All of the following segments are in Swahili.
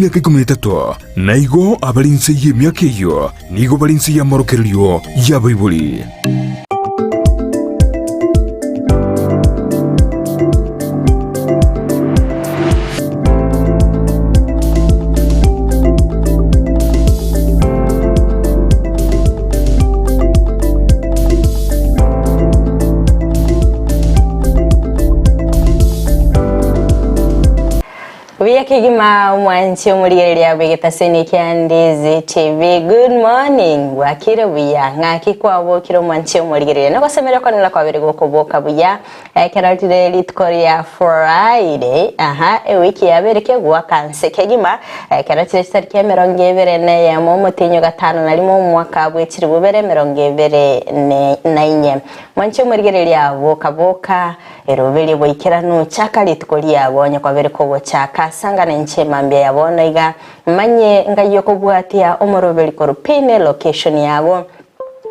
Miaka 13 naigo abalinse y'emyaka eyo nigo balinse y'amorokerero y'abaibuli. Kigima mwanchi omulirya begeta senike Ndizi TV. Good morning wakire buya ngaki kwabo kiro mwanchi omulirya nako semera kwa nila kwa bere gokoboka buya keraltire litkoria Friday wiki ya bereke gwa kanse kigima keraltire starike meronge bere ne ya momotinyo gatano nalimo mwaka bwekiri bubere meronge bere ne nainye mwanchi omulirya boka erobeli boikera no chaka litkoria abonye kwa bere ko chaka sanga nenchema mbya yabona iga manye ngayo kubwatia omorobeli korupine location yabo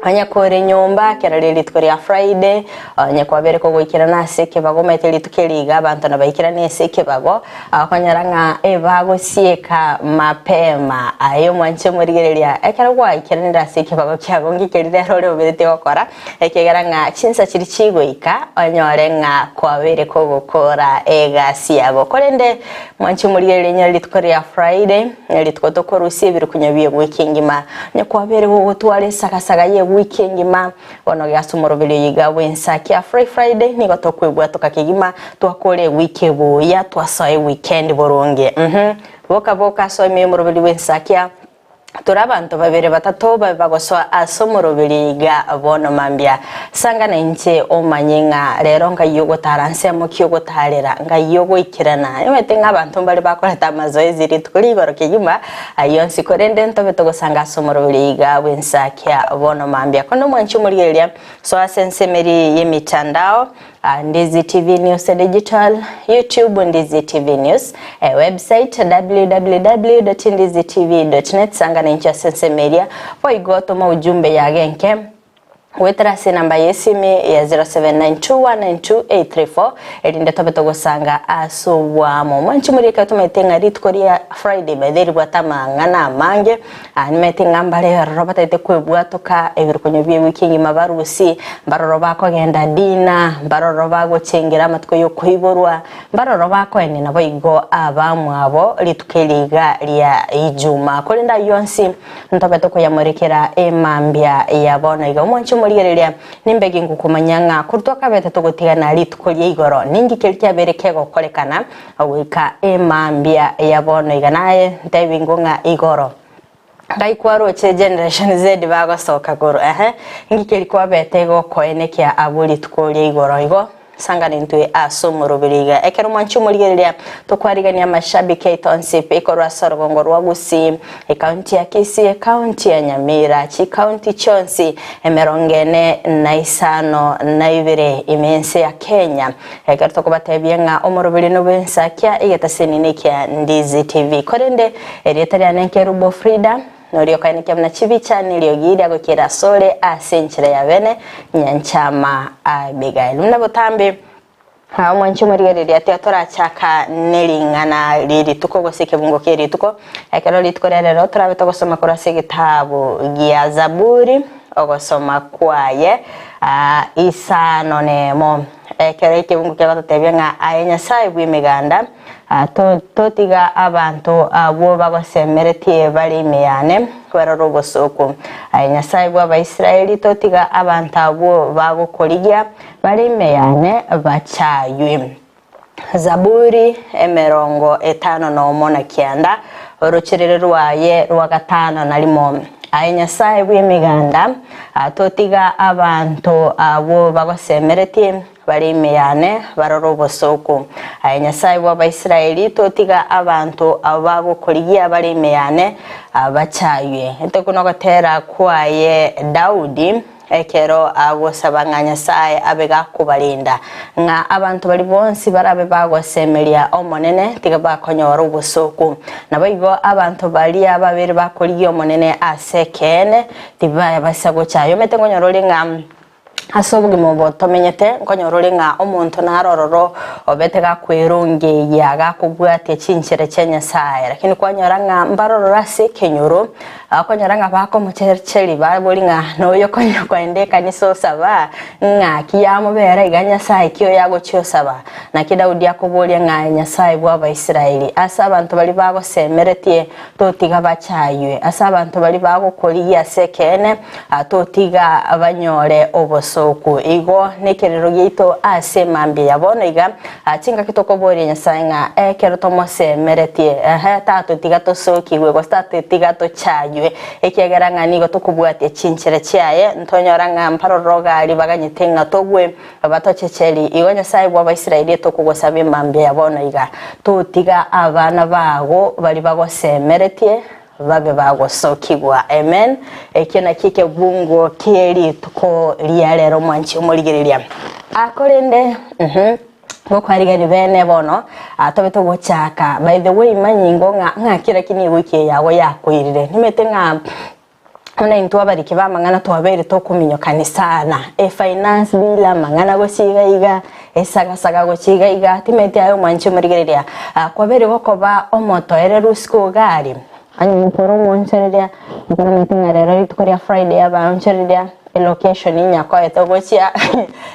anya kore nyomba kerale litkoria Friday anya kwabere ko goikira naseke bago meteli tukeliga abantu nabaikira neseke bago akanyaranga ebago sieka mapema ayo mwanche murigerelia ekarwa ikira ndaseke bago kyago ngikerire role obete okora ekegaranga chinsa chiri chigoika anyorenga kwabere ko gukora egasi yabo korende mwanche murigerelia litkoria Friday litkoto rusibiri kunyabiye wikingima nya kwabere go gutware sakasaga weekend ma ono gasumorobele yiga wensa kia Friday ni gatokwebwa tukakigima twakore weekend ya twasaye weekend boronge boka so memorobele wensa kia turabantu babere batatu bagoswa asomorobele yiga bono mambya sanga na nche omanyenga rero ngayogo taranse mu kiyogo tarera ngayogo ikirana imete ngabantu bali bakora tamazoezi rituri barokigima ayonsi korende ntobeto gosanga asomorobele yiga wensa kia bono mambya kono mwanchi muri so asensemeri yemitandao Ndizi TV News Digital, YouTube Ndizi TV News, website www.ndizitv.net sanga na ncha sense media for igoto ujumbe ya genke wetrasi namba yesimi ya 0792192834 edinde tobeto gosanga asubwa mo mwanchi muri ka tumetenga ritkoria Friday bederi bwatama ngana mange animetinga mbale robata ite kwebwa toka ebirkonyo bye weekend mabarusi baroro bako genda dina baroro bago cengera matko yo kuiborwa baroro bako ene nabo igo abamwabo litukeliga lya ijuma kolinda yonsi ntobeto ko yamorekera emambya yabona igo mwanchi murigerelia nimbegi ngukumanyanga kurtoka bete togotigana litkolie igoro ningi keltia bereke gokolekana awika emambya yabona iganaye ndebingonga igoro Kaikwaro che generation Z bago soka goro ngikeli kwa bete go koenekia abuli tukolie igoro igo sanga nintwe asomorobeliga ekero mwanchu murigerelia tokwarigania mashabiki township ikorwa sorogongoro wagusi county ya Kisii county ya Nyamira chi county chonsi emerongene naisano naibere imense ya Kenya ekero tokobatebienga omorobeli no bensakia igetasenine kia Ndizi TV korende erietaria nenkerubo Frida Norio kainike mna chibicha niliogiri agokera sole asenchire ya bene nyanchama Abigail mna botambe mwanchi murigerelia teatora chaka nelingana liri tuko goseke bungo keri tuko ekero litkorera turabe togosoma korase gitabo gia Zaburi ogosoma kwaye isano nemo ekero ikebungo kya tebenga ayenya sai bwimiganda totiga abantu abo bagosemeretie bali meyane kwera robosoko ayenya bwa Abaisraeli totiga abantu abo bagokoligia bali meyane bachaywe Zaburi emerongo etano no mona kianda orocherere rwaye rwa gatano nalimo ayenya bw'imiganda totiga abantu abo bagosemeretie bali meyane barorobosoko ayenya bwa Abaisraeli totiga abantu abagokoligia bali meyane bachaywe etekuno gotera kwaye Daudi ekero agosabanganya sae abega kubalinda nga abantu bali bonsi barabe bagosemelia omonene tiga bakonyora ubusuku nabayigo abantu bali ababere bakoliyo omonene asekene tibaya basago chayo metengonyoro linga asobugi mo tomenyete nkonyorore nga omuntu narororo obetega kwirungi yaga kugwate chinchere chenya saye lakini kwanyora nga mbarorora se kenyoro akonyora nga bako muchercheri babuli nga noyo konyo kwende kaniso saba nga kiyamo bera iganya saye kiyo yago chiyo saba na Daudi yakobole nga nyasaye bwa Abaisiraeli asa abantu bali bago semeretie totiga bachaywe asa abantu bali bago koliya sekene atotiga abanyore obosoku igo nekerero gito ase mambi yabona iga achinga kitoko bori nyasaye nga ekero tomose meretie tato tiga to sokiwe go tato tiga to chaywe ekegera nga nigo tukubwate chinchere cyaye ntonyora nga mparoroga ali baganyitenga togwe abatochecheli igo nyasaye bwa Abaisiraeli tokugosabe mambi yabona iga totiga abana bago bali bago semeretie babe bagosokibwa amen ekena kike bungo keri tuko lialero mwanchi omurigereria akorende gokwariga bene bono atobeto gochaka by the way manyingo nga kira kini wiki yago yakwirire nimete nga ona into abariki bamangana twabere to kuminyokana sana finance bila mangana gosiga iga esaga gosiga iga timete ayo mwanchi omurigereria kwabere gokoba omoto ere rusko gari ani poro monchereria ngana meeting rero tukoria Friday abanchereria location inyako etogochia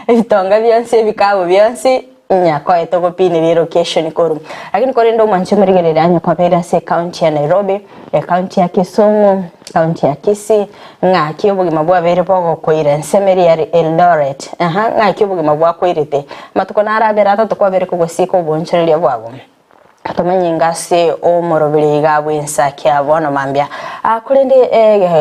itonga byanse bikabo byanse inyako etogopini bi location koru lakini korendo mwanche murigereria anyako bera se county ya Nairobi county ya Kisumu county ya Kisii nga kiyobogi mabwa bere bogo koire nsemeri ya Eldoret nga kiyobogi mabwa koirete matuko narabera tatokwa bere kugosiko bonchereria bwabo tomanyingase o morobiri gabwe nsaki abona mambya akurende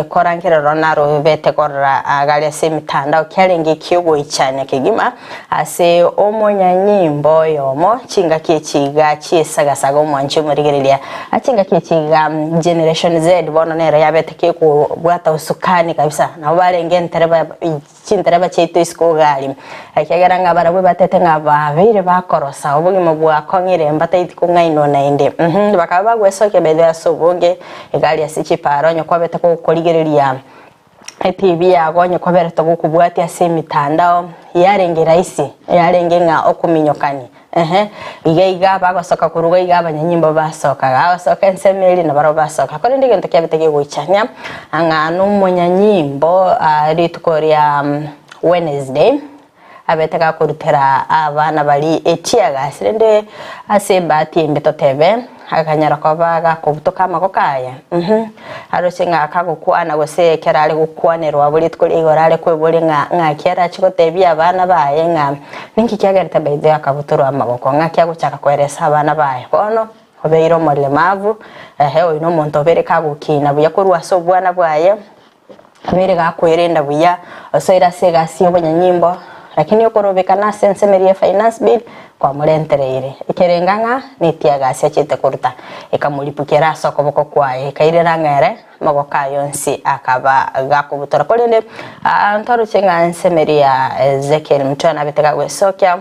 korangere ronaro bete korra agale se mitandao kyalenge kiyogo ichane kigima ase omonya nyimbo yomo chinga kichiga chiesagasaga omwanchi murigereria achinga kichiga generation Z bona nera yabete kiko bwata usukani kabisa na barenge ntereba chintereba cheito isko gali akyagaranga barabwe batete ngababire bakorosa obugimo bwa kongire mbataiti kungaino nainde bakaba bagwesoke bedya soboge egali asichi paronyo kwabeta ko koligereria TV yagonye kwabera to gukubwati ase mitandao yarenge raisi yarenge nga okuminyokani iga bagosoka kuruga iga abanyanyimbo basoka abasoka nsemeli na baro basoka kore ndigento kyabetege guchanya anga n'umunyanyimbo ari tukoria Wednesday abetega kurutera abana bali echiaga sirende ase bati mbeto tebe akanyara kwabaga kubutoka makokaya aroshinga akagukwana gose kerale gukwanerwa buli tukuri igorale kwebuli nga kera chikotebya abana baye nga ninki kyagarita baide akabutoro amagoko nga kyaguchaka kweresa abana baye bono obeiro molemavu ino muntu obere kagukina buya kurwa so bwana bwaye abere gakwerenda buya osoira sega siyo banyanyimbo lakini yokorobekana sensemerie finance bill kwa murentereire ikerenganga nitiaga cyachite kuruta ikamulipukira soko boko kwaye kairera ngere magoka yonsi akaba gakubutora kolende antaro chenga nsemeria Ezekiel mtwana betega gwesokya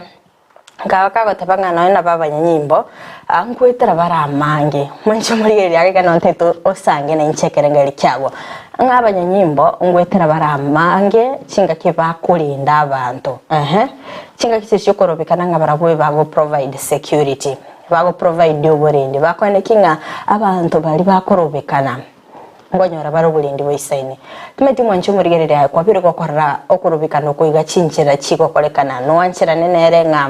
ngaka tabanga na baba nyimbo ankwetera baramange mwenche muri yake kana nteto osange na inchekerengeri kyabo ngabanyanyimbo ngwetera baramange chinga kiba kulinda abantu chinga kisisyo korobekana ngabarabwe bago provide security bago provide oburindi bakone kinga abantu bali bakorobekana ngonyora barobulindi boisaini tumeti mwanche muri gerere kwa bire gukora okorobekana koiga chinchira chiko kolekana no wanchira nenere nga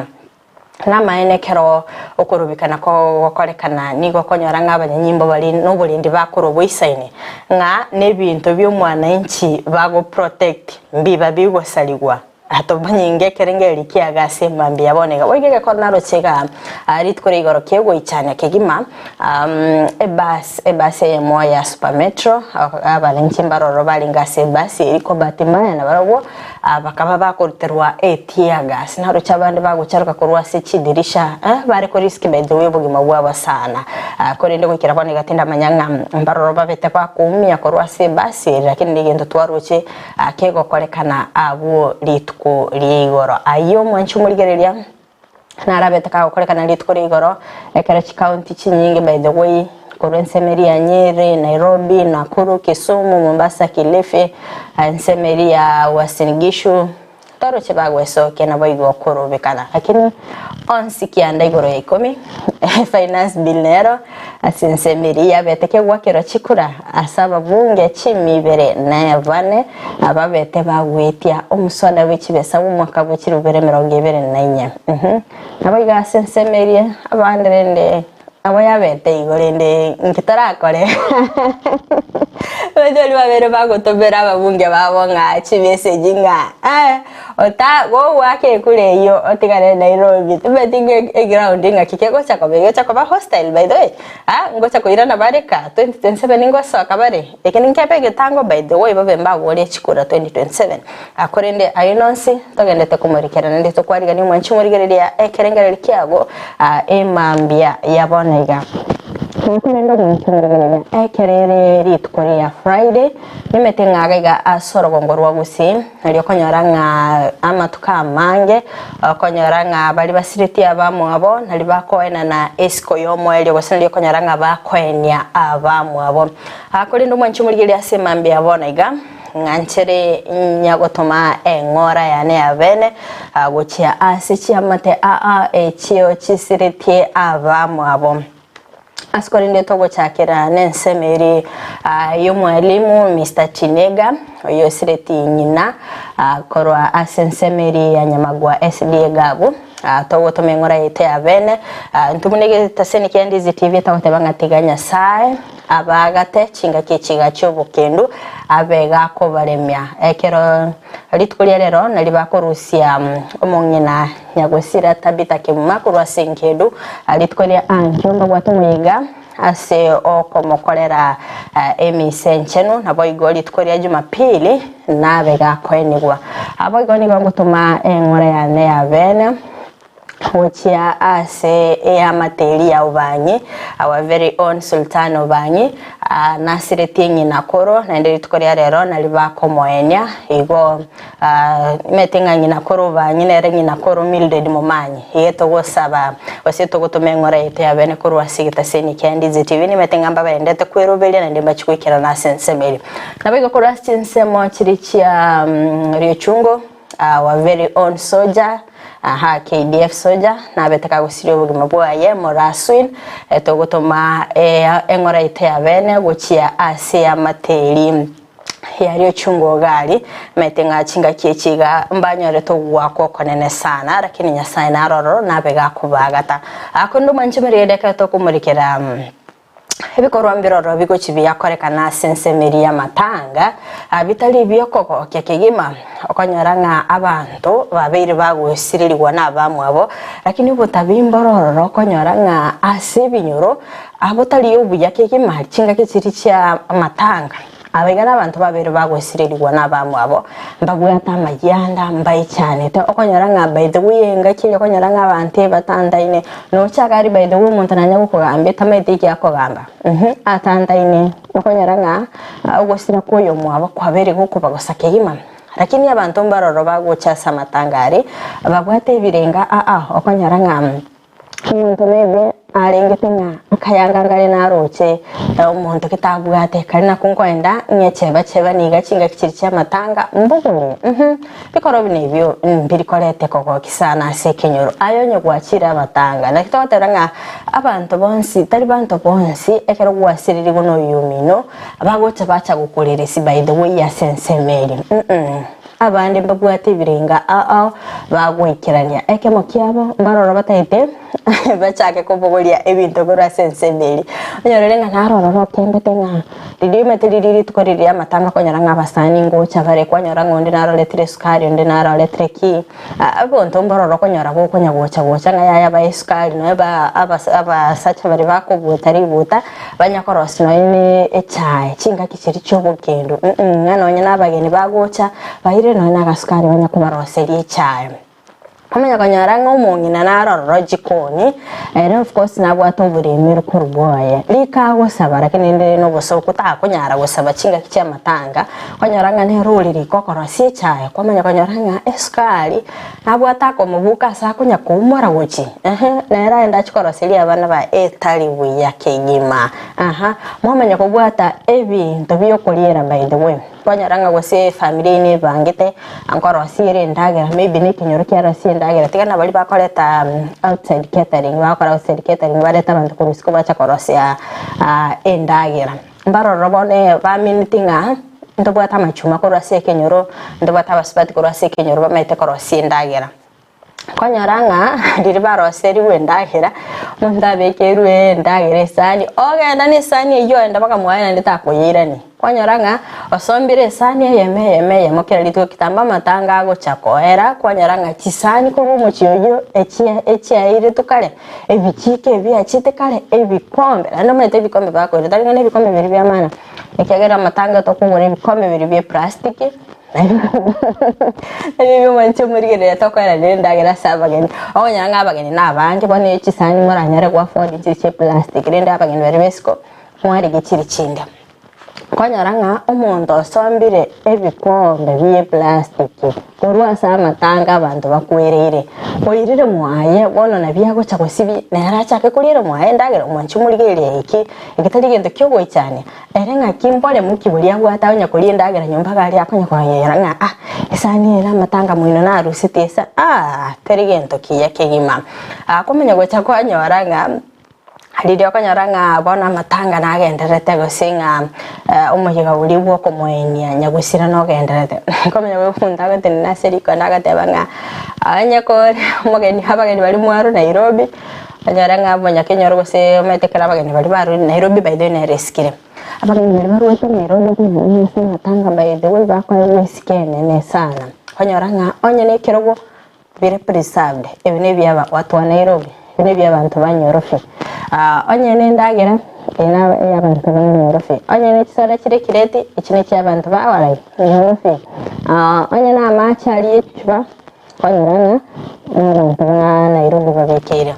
nama enekero okurubikana ko gokorekana nigo konyora ngabanyanyimbo bali n'obulindi bakorobo isaine nga nebintu by'omwana inchi bago protect mbiba bigosaligwa atobanyinge kerengeri kiagase mambi yaboneka wegege kornaro chega ari tukore igoro kiego ichane kegima ebas moya super metro abalenchi mbaroro balingase basi iriko batimana na barabo bakaba bakoruterwa etiagas naro chabandi bagucharuka kurwa se chidirisha bare ko risk bede webugima bwaba sana korende gukira bone gatinda manyanga mbaroro babete kwa kumia kurwa se basi lakini ndigendo twaruche akego korekana abo litko ligoro ayo mwanchu murigereria narabete ka korekana litko ligoro ekara county chinyinge by the way Nsemeria Nyeri, Nairobi, Nakuru, Kisumu, Mombasa, Kilifi, Nsemeria Uasin Gishu, toro chibagwesoke na boigo kurubikana lakini onsikia ndaigoro ya 10 finance bill nero asinsemeria beteke gwakira chikura asaba bunge chimibere na vane ababete bagwetia omusona w'ikibesa mu mwaka bw'ikirubere 2024 naboiga asinsemeria abandrende abo yabete igorende nkitarakore bajoli babere bagotobera ababunge babo nga chibese jinga ota go wake kule yo otigare Nairobi tubetinge ground nga kikego chako ba hostile by the way ngocha ko irana bareka 2027 ngoso akabare ekeni nkepege tango by the way babemba wole chikura 2027 akorende ayinonsi togendete kumurikira nende tokwariga ni mwanchi murigereria ekerengereri kyago emambia yabonega Nikuenda kumchungulia ekerere ritkoria Friday nimetengaga asoro gongorwa gusi naliyokonyaranga amatuka mange okonyaranga bali basiriti abamu abo nali bakoena na esco yomo elyo gosenali konyaranga bakoenya abamu abo akolindo mwanchi muri asemambe abonaiga nganchere nyagotoma engora yane abene gochia asichi amate echio chisiriti abamu abo Askorinde togo chakera nensemeri y'umwalimu Mr. Chinega oyo sireti nyina korwa asensemeri ya Nyamagwa SDA Gabu togo tomengora yete abene ntumunege taseni Kyandizi TV tawatebanga tiganya sae abagate chinga kichiga cy'obukendu abega ko baremya ekero litkulia rero nali bakorusia omongina nyagosira tabita kemakuru asenkedu litkulia anjomba gwatumuiga ase okomokorera emisenchenu naboigo litkulia Jumapili nabega kwenigwa aboigo ni gutuma engora yane abene Ochia ase ya materi ya ubanyi our very own Sultan ubanyi nasireti nyina koro na ndiri tukoria rero naliba komoenya igo metinga nyina koro ubanyi nere nyina koro Mildred Mumanyi yeto gosaba waseto gotomengora yete abene koro wasigita seni Kyandizi TV ni metinga mbaba endete kwerobelia na ndimba chikwikira na sensemeli nabiga koro sinsemo chirichia Riochungo our very own soldier KDF soldier na betaka gusiri ubugima bwaye moraswin etogotoma engora ite abene gochia ase ya materi yariyo chungo gali metenga chinga kichiga mbanyore to gwako konene sana lakini nyasaye naroro nabega kubagata akondo manchimere deka to kumurikira Ebikorwa mbiroro bigo chibiya korekana sensemeri ya matanga bitali byokoko kyekegima okonyaranga abantu babiri bagusiririrwa nabamu abo lakini butabimbororo okonyaranga asibinyoro abotali yobuya kegima chinga kitsiri kya matanga abegana abantu babiri bagusiririrwa nabamu abo mbagwata majyanda mbaye cyane to okonyaranga by the way ngakire okonyaranga abantu batandaine no cyagari by the way umuntu nanya gukogambe tamayitiki yakogamba atandaine okonyaranga ugosira koyo mwabo kwabere guko bagosakeyima lakini abantu mbaroro baguchasa matangari babwate birenga okonyaranga umuntu nebe arengetenga kayanga ngale naroche umuntu kitabwate kana kunkwenda nyecheba niga chinga kichiri cya matanga mbugune bikoro binebyo birikorete koko kisana sekenyoro ayonye gwachira matanga nakitoteranga abantu bonsi tari bantu bonsi ekero gwasiriri gono yumino abagocha bacha gukorera si by the way ya sensemeri abandi mbagwate birenga bagwikiranya ekemo kyabo mbaroro bataite bachake kubogolia ebintu gora sensemeri onyorenga naroro kembetenga didime tidiri tukoriria matanga konyaranga basani ngocha bare kwanyaranga onde naro letre skari onde naro letre ki abonto mbaroro konyara go konyagocha gocha ngaya ba skari no ba aba sacha bare bako butari buta banyakorosi no ni echai chinga kichiri cyobugendo ngano nyana bageni bagocha bahire no na gaskari banyakubaroseri echai Kamanya kanyaranga umongina naroro jikoni and of course nabwato buremero kuruboye lika gosaba lakini ndere no bosoku ta kunyara gosaba chinga kicha matanga kanyaranga ne ruli rikokoro si chaye kwamanya kanyaranga eskali nabwata ko mubuka sa kunya kumora gochi nera enda chikoro seli abana ba etali buya kegima mwamanya kubwata ebintu byo kuliera by the way kwanyaranga gose family ni bangite ankoro sire ndagera maybe ni kinyoro kya sire ndagera tigana bali bakoleta outside catering bakora outside catering bareta bantu kurusiko bacha korosia endagera mbaro robone ba minutinga ndobata machuma korosia kinyoro ndobata basipati korosia kinyoro bamaite korosia endagera kwanyaranga ndiri baroseri wendagera mundabekerwe ndagere sani ogenda ni sani iyo enda baka mwana nditakoyirani kwanyaranga osombire sani yeme mokera litwo kitamba matanga ago chakoera kwanyaranga chisani ko mu chiyoyo echia ire tukale ebichike bya chite kale ebikombe ando mete ebikombe bako ndari ngene ebikombe biri bya mana ekyagera matanga to kungora ebikombe biri bya plastic Ebi mwanche murigere tokwera ndagera sabageni onyanga abageni nabanje bone chisani muranyare kwa fondi chiche plastic renda abageni bari besko mwari gikiri chinda kwanyaranga omuntu osombire ebikombe bye plastic korwa sama tanga abantu bakwerere oyirire mwaye bono na byago chakwesibi naracha ke kulire mwaye ndagera mwanche murigere iki ekitali gendo kyogo cyane erenga kimbole mukibuli yangu atawanya kulie ndagera nyumba gali akonya kwa yeranga esani era matanga mwino na rusitesa teri gendo kiyake gima akomenya gocha kwanyoranga Halidio kanyaranga bona matanga nagenderete gusinga umuhiga uri bwoko moenia nyagusira no genderete komenya gukunda gate na seriko nagatebanga anyakore mugeni habageni bari mwaro Nairobi kanyaranga bonya kenyoro gose metekera abageni bari baro Nairobi by the way reskire abageni bari baro wetu Nairobi ni matanga by the way bakwa wiskene ne sana kanyaranga onye ne kirogo bire preserved ebine byaba watu wa Nairobi bine byabantu banyorofe onye nendagera ena yabantu banyorofe onye nekisara kirekireti ikine cy'abantu bawaraye nyorofe onye na machari yechuba konyarana n'abantu ba Nairobi babekera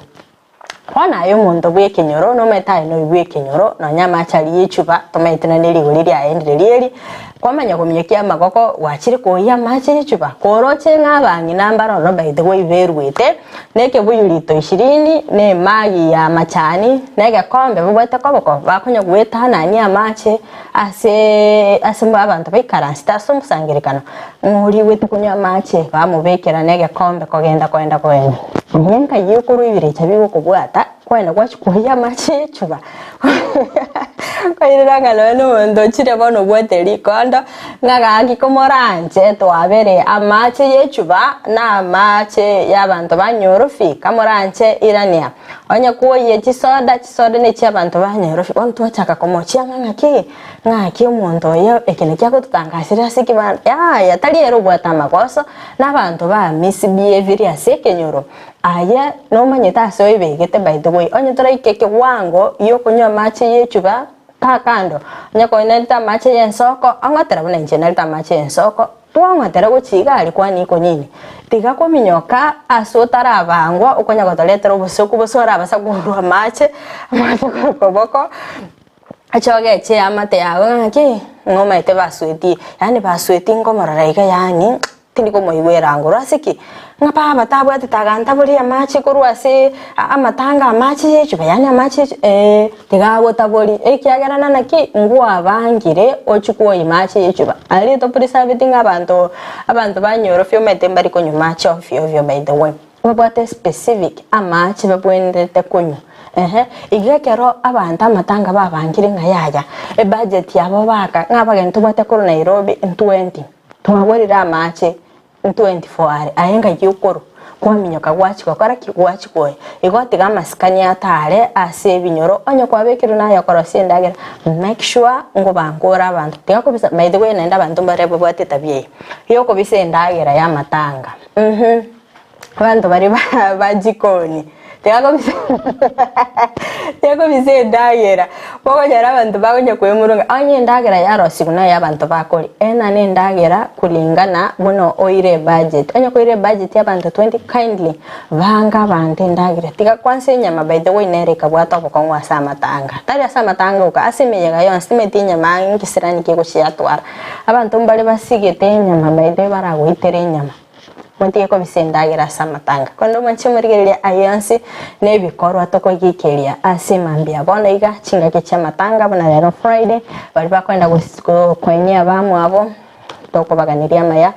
kwana yo muntu bwekenyoro no metaye no bwekenyoro no nyamachari yechuba tomaitana neli lya endeleli kwamanya kumyekia magoko wachiri ko ya machi yechuba koroche ng'abangi nambaro no by the way verwete neke buyulito 20 ne magi ya machani nege kombe bubwete koboko bakonya gweta nani ya machi ase abantu bikaransta somusangirikano nguri wete kunya machi bamubekera nege kombe kogenda nyenka yukuru ibire chabigo kubwata kwenda kwachikuya machi yechuba kwiranga no ndo chire bono bweteri kondo ngagaki komoranje twabere amache yechuba na amache yabantu banyorofi kamoranje irania onya kuye chisoda ne cyabantu banyorofi onto chaka komochia ngaki umuntu yo ekene kyako tutangasira sikibana ya taliero bwata makoso nabantu ba miss behavior asekenyoro aya no manyeta so ibegete by the way onya tora ikeke wango yo kunywa mache yechuba kando nyako inalita mache yensoko angatera buna inalita mache yensoko tuangatera guchiga alikuwa niko nini tiga kwa minyoka asotara abangwa ukonya gotoletera obusuku busora abasagundwa mache koboko achoge che amate yawe ngaki ngoma ite basweti yani basweti ngomoraraika yani tindiko moiwera ngoro asiki ngapa batabwa titaganta buri amache kurwase amatanga amache yechuba yani amache tigawo tabori ekyagarana naki ngwa bangire ochukuo imache yechuba ali to preserving abantu banyorofyo metembari konyu mache ofyo by the way babate specific amache babwendete konyu igekero abantu amatanga babangire ngayaya budget yabo baka ngabagento bate ko Nairobi in 20 twagorira amache 24 ayenga yukoro kwaminyaka gwachiko kora kigwachiko igoti gamasikania atare ase binyoro onyo kwabekero na yakoro sendagera make sure ngo bangora abantu tigakobisa by the way naenda abantu barebo bwate tabie yoko bisendagera ya matanga abantu bari bajikoni Tiago bise ndagera boko nyara abantu bagonya kwemurunga onye ndagera yaro siguna y'abantu bakori ena ne ndagera kulingana buno oire budget onye koire budget y'abantu 20 kindly vanga bande ndagera tiga kwanse nyama by the way nereka bwata bokongwa samatanga tari samatanga uka asimeyega yo asimeti nyama ngisirani kiko cyatwara abantu mbali basigete nyama by the way baragoitere nyama Montiye ko bisendagira samatanga kondo manche murigere ayansi nebikorwa toko gikeria asimambia bona iga chinga kicha matanga bona rero Friday bali bakwenda kwenye abamu abo tokubaganiria maya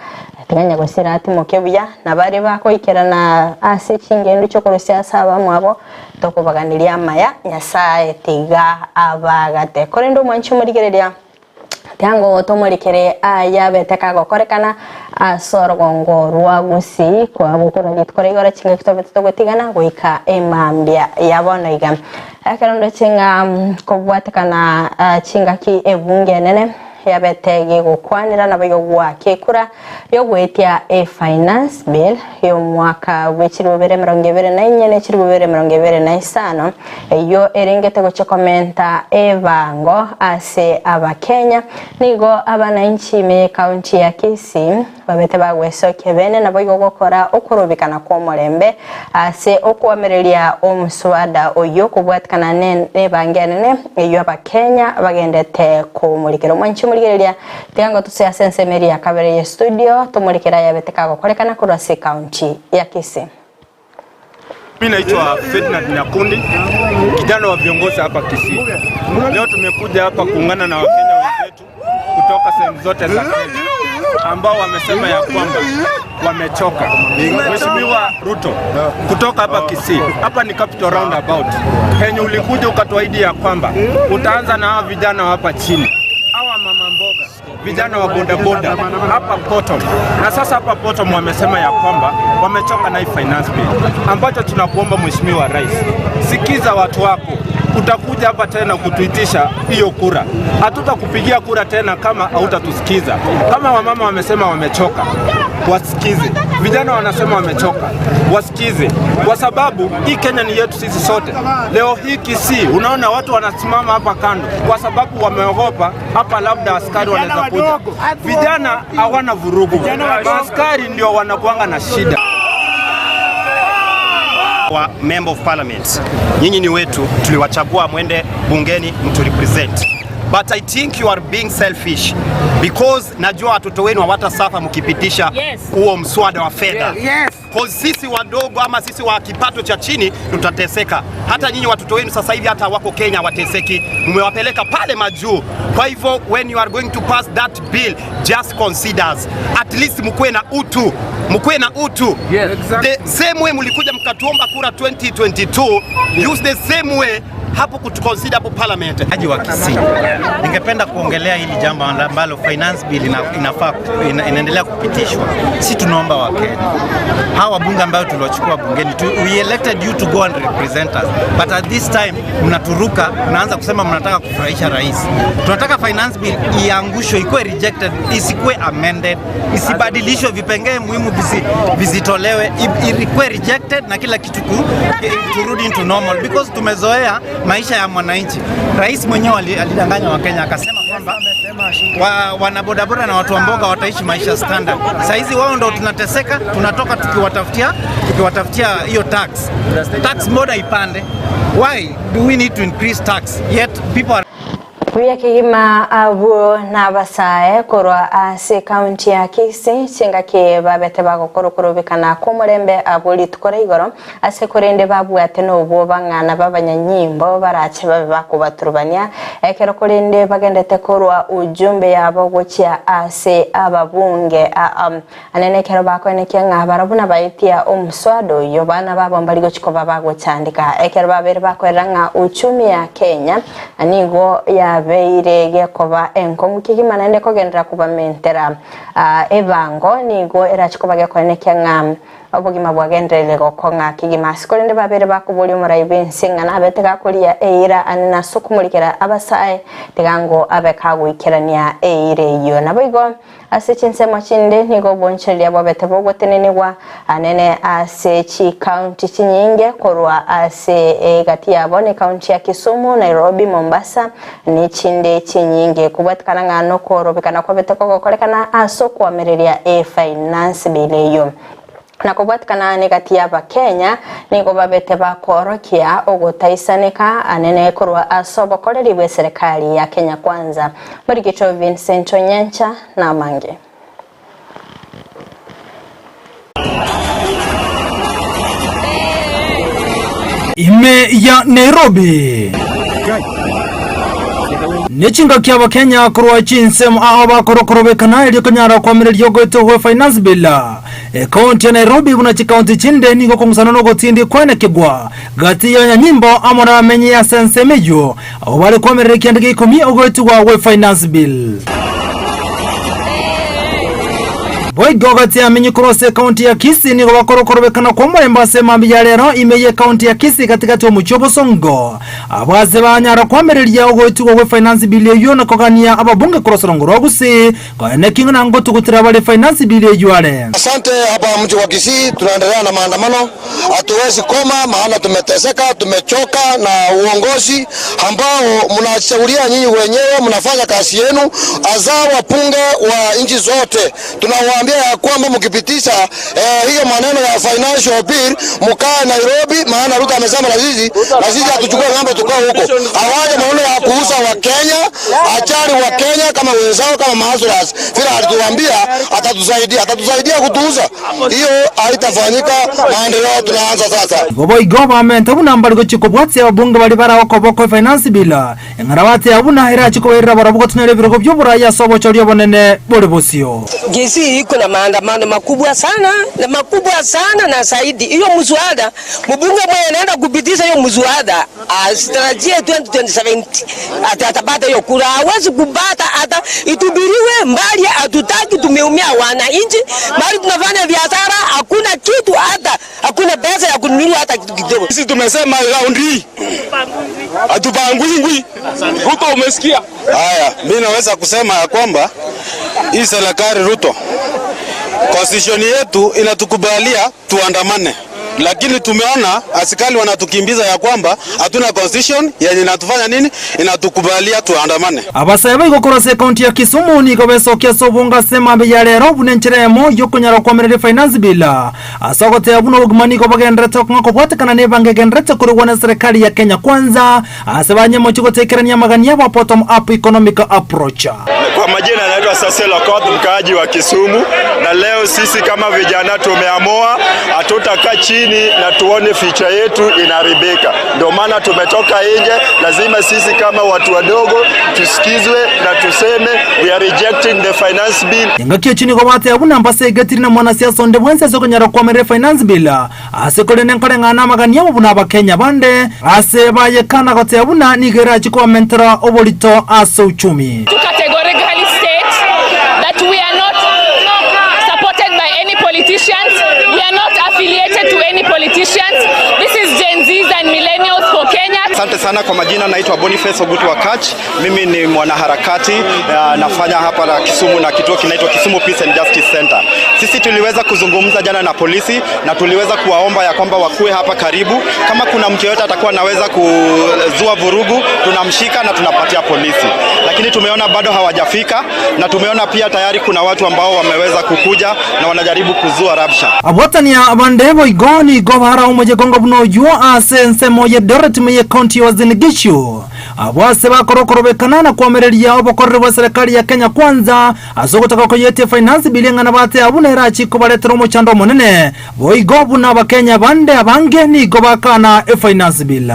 teganya gusira ati mukebuya na bari bakoikerana ase chingendo chokorosya saba mwabo tokubaganiria maya Nyasaye tiga abagate korendo mwanchu murigereria Tiango tomorikere aya beteka gokorekana asorogongo rwagusi kwa bukora gitkore igora chinga kitobete gwetigana goika emambia yabona iga akarondo chinga kobwatekana chinga ki ebunge nene yabetege gukwanira nabayogwa kekura yo gwetia finance bill yo mwaka w'ekirubere 2024 n'ekirubere 2025 yo erengete gochokomenta evango ase abakenya nigo abananchi me county ya Kisii babete bagwesoke bene naboyo gukora okurubikana kwa mulembe ase okwamereria omuswada oyo kubwatikana ne bangenene yo abakenya bagendete kumurikira mwanchi murigereria tiango tuse asensemeri ya kabere ya studio tumurikira ya beteka gokorekana kurasi county ya Kisii. Mimi naitwa Ferdinand Nyakundi, kijana wa viongozi hapa Kisii. Leo tumekuja hapa kuungana na Wakenya wenzetu kutoka sehemu zote za Kenya ambao wamesema ya kwamba wamechoka. Mheshimiwa Ruto kutoka hapa Kisii, hapa ni Capital Roundabout. Henye ulikuja ukatuahidi ya kwamba utaanza na hawa vijana hapa chini. Hawa mama mboga, vijana wa bodaboda hapa bottom. Na sasa hapa bottom wamesema ya kwamba wamechoka na hii finance bill. Ambacho tunakuomba Mheshimiwa Rais, sikiza watu wako. Utakuja hapa tena kutuitisha hiyo kura. Hatutakupigia kura tena kama hautatusikiza. Kama wamama wamesema wamechoka, wasikize. Vijana wanasema wamechoka, wasikize. Kwa sababu hii Kenya ni yetu sisi sote. Leo hii Kisii unaona watu wanasimama hapa kando kwa sababu wameogopa hapa labda askari wanaweza kuja. Vijana hawana vurugu. Askari ndio wanakuanga na shida. Wa member of parliament, nyinyi ni wetu, tuliwachagua mwende bungeni mtu represent. But I think you are being selfish because najua watoto wenu hawatasafa mkipitisha huo mswada wa fedha. Kwa sisi wadogo ama sisi wa kipato cha chini tutateseka. Hata nyinyi watoto wenu sasa hivi hata wako Kenya wateseki. Mmewapeleka pale majuu. Kwa hivyo when you are going to pass that bill, just consider at least mkuwe na utu. Mkuwe na utu. Yes, exactly. The same way mlikuja mkatuomba kura 2022, use the same way hapo kutuconsider hapo parliament. Haji wa Kisii, ningependa kuongelea hili jambo ambalo finance bill inaendelea kupitishwa. Si tunaomba Wakenya, hawa wabunge ambao tuliochukua bungeni, we elected you to go and represent us, but at this time mnaturuka, mnaanza kusema mnataka kufurahisha rais. Tunataka finance bill iangushwe, ikuwe rejected, isikuwe amended, isibadilishwe, vipengee muhimu vizitolewe, ikuwe rejected na kila kitu turudi into normal, because tumezoea maisha ya mwananchi. Rais mwenyewe alidanganya Wakenya akasema kwamba wanabodaboda na watu wa mboga wataishi maisha standard. Saizi wao ndio tunateseka, tunatoka tukiwatafutia hiyo tax moda ipande. Why do we need to increase tax yet people are Kuya kigima abu na basae korwa ase county ya Kisii chinga ke babete bagokorokobikana ko murembe abuli tukore igoro ase korende babwate no bo bangana babanyanyimbo barache bakubaturubania ekero korende bagendete korwa ujumbe yabo gochia ase ababunge anene kero bakoneke ngabarabuna baitia omuswado yo bana babombali gochiko babagochandika ekero babere bakoranga uchumi ya Kenya anigo ya beirege koba enkongu kigimana ndeko gendera kuba mentera evango nigo erachikoba gekoneke ngam obugima bwagenderere gokonga kigima sikolende babere bakubuli umuraibe nsinga nabetega kulia eira anina sukumulikira abasae tegango abekagwikirania eire yo naboigo ase chinsemo chinde nigo bonchelia bwabete bogotenenegwa anene ase chi county chinyinge korwa ase gati yabo ne county ya Kisumu, Nairobi, Mombasa ni chinde chinyinge kubwatikana ngano korobekana kwabete kokolekana aso kwamereria finance bill yo na kubwatikana negati ya Kenya nigo babete bakorokia ogotaisaneka anene korwa asobo koreribwe serikali ya Kenya kwanza muri gicho Vincent Onyancha na Mange ime ya Nairobi Nichinga kia Kenya kurwa chinsem aho bakorobekana ili kunyara kwa miryo gweto finance bill. County ya Nairobi buna county chinde niko kongusana no gotindi kwene kigwa. Gati ya nyimbo amara menye ya sense mejo. Aho bali kwa miryo kiandike 10 ogweto wa finance bill. Boy gogati ya minyi kurose county ya Kisii niko bakorobekana kwa mwemba sema bijalero imeye county ya Kisii katikati wa Muchobo Songo. Abaze banyara kwa miryo ogweto wa finance bill yo na kogania ababunge kurosongo rogusi kwa nekinga na ngoto kutira bale finance bill yuale. Asante. Hapa mji wa Kisii tunaendelea na maandamano, hatuwezi koma maana tumeteseka, tumechoka na uongozi ambao mnachauria nyinyi wenyewe, mnafanya kazi yenu azao wapunge wa nchi zote. Tunawaambia ya kwamba mkipitisha hiyo maneno ya financial bill mkae Nairobi, maana Ruto amesema na sisi hatuchukue ng'ambo tukao huko. Hawaje maneno ya kuuza wa Kenya, achari wa Kenya kama wenzao kama Maasuras. Vile alituambia atatusaidia kutuuza. Hiyo haitafanyika, maendeleo tunaanza sasa. Boy government abuna mbali gochiko bwatse abunge bali bara okoboko finance bill. Engarawate abuna hira chiko era barabuko tunere birogo by'uburaya sobo choriyo bonene bole bosio. Kisii iko na maandamano makubwa sana na zaidi. Hiyo mswada mbunge mwenye anaenda kupitisha hiyo mswada asitarajie 2027 atapata hiyo kura. Hawezi kupata hata itubiriwe mbali, hatutaki, tumeumia wananchi. Bali tunafanya biashara, hakuna kitu, hata hakuna pesa ya kununua hata kitu kidogo. Sisi tumesema round hii atupangui huko, umesikia? Haya, mimi naweza kusema ya kwamba hii serikali Ruto constitution yetu inatukubalia tuandamane, lakini tumeona askari wanatukimbiza ya kwamba hatuna constitution yenye inatufanya nini, inatukubalia tuandamane. Abasaba igokora county ya Kisumu niko besokia sobunga sema biyalero bunencheremo yokunyara kwa mirire finance bill. Asogote abuno ugmani ko bagendrete ko bwatekana ne bangegendrete kurwana serikali ya Kenya Kwanza. Asabanye mo chikotekerania magani ya bottom up economic approach. Kwa majina naitwa Sasela Koth, mkaaji wa Kisumu, na leo sisi kama vijana tumeamua hatutakaa chini na tuone future yetu inaharibika. Ndio maana tumetoka nje. Lazima sisi kama watu wadogo tusikizwe na tuseme we are rejecting the finance bill. Ngakie chini kwa bate abuna mbase gatiri na mwanasiasa onde bwense sokonyara kwa mere finance bill. Asekole nenkole ngana magani yabo buna Kenya bande ase baye kana kote abuna nigera chiko mentora obolito aso uchumi. To categorically state that we are not supported by any politicians. We are not affiliated to any politicians. This is Gen Zs and millennials for Kenya. Asante sana. Kwa majina naitwa Boniface Ogutu Wakach. Mimi ni mwanaharakati, nafanya hapa na Kisumu na kituo kinaitwa Kisumu Peace and Justice Center. Sisi tuliweza kuzungumza jana na polisi na tuliweza kuwaomba ya kwamba wakue hapa karibu. Kama kuna mtu yote atakuwa anaweza kuzua vurugu, tunamshika na tunapatia polisi. Lakini tumeona bado hawajafika, na tumeona pia tayari kuna watu ambao wameweza kukuja na wanajaribu kuzua rabsha. Abotania abandebo igoni govara umoje gongo buno jua asense moye dorati meye county wazinigishu. Abwase bakorobekana na kwamereria obokorre wa serikali ya Kenya Kwanza asogotaka ko yete finance bill ngana bate abuna irachi ko baletero mu chando monene boigo buna bakenya bande abange ni go bakana finance bill.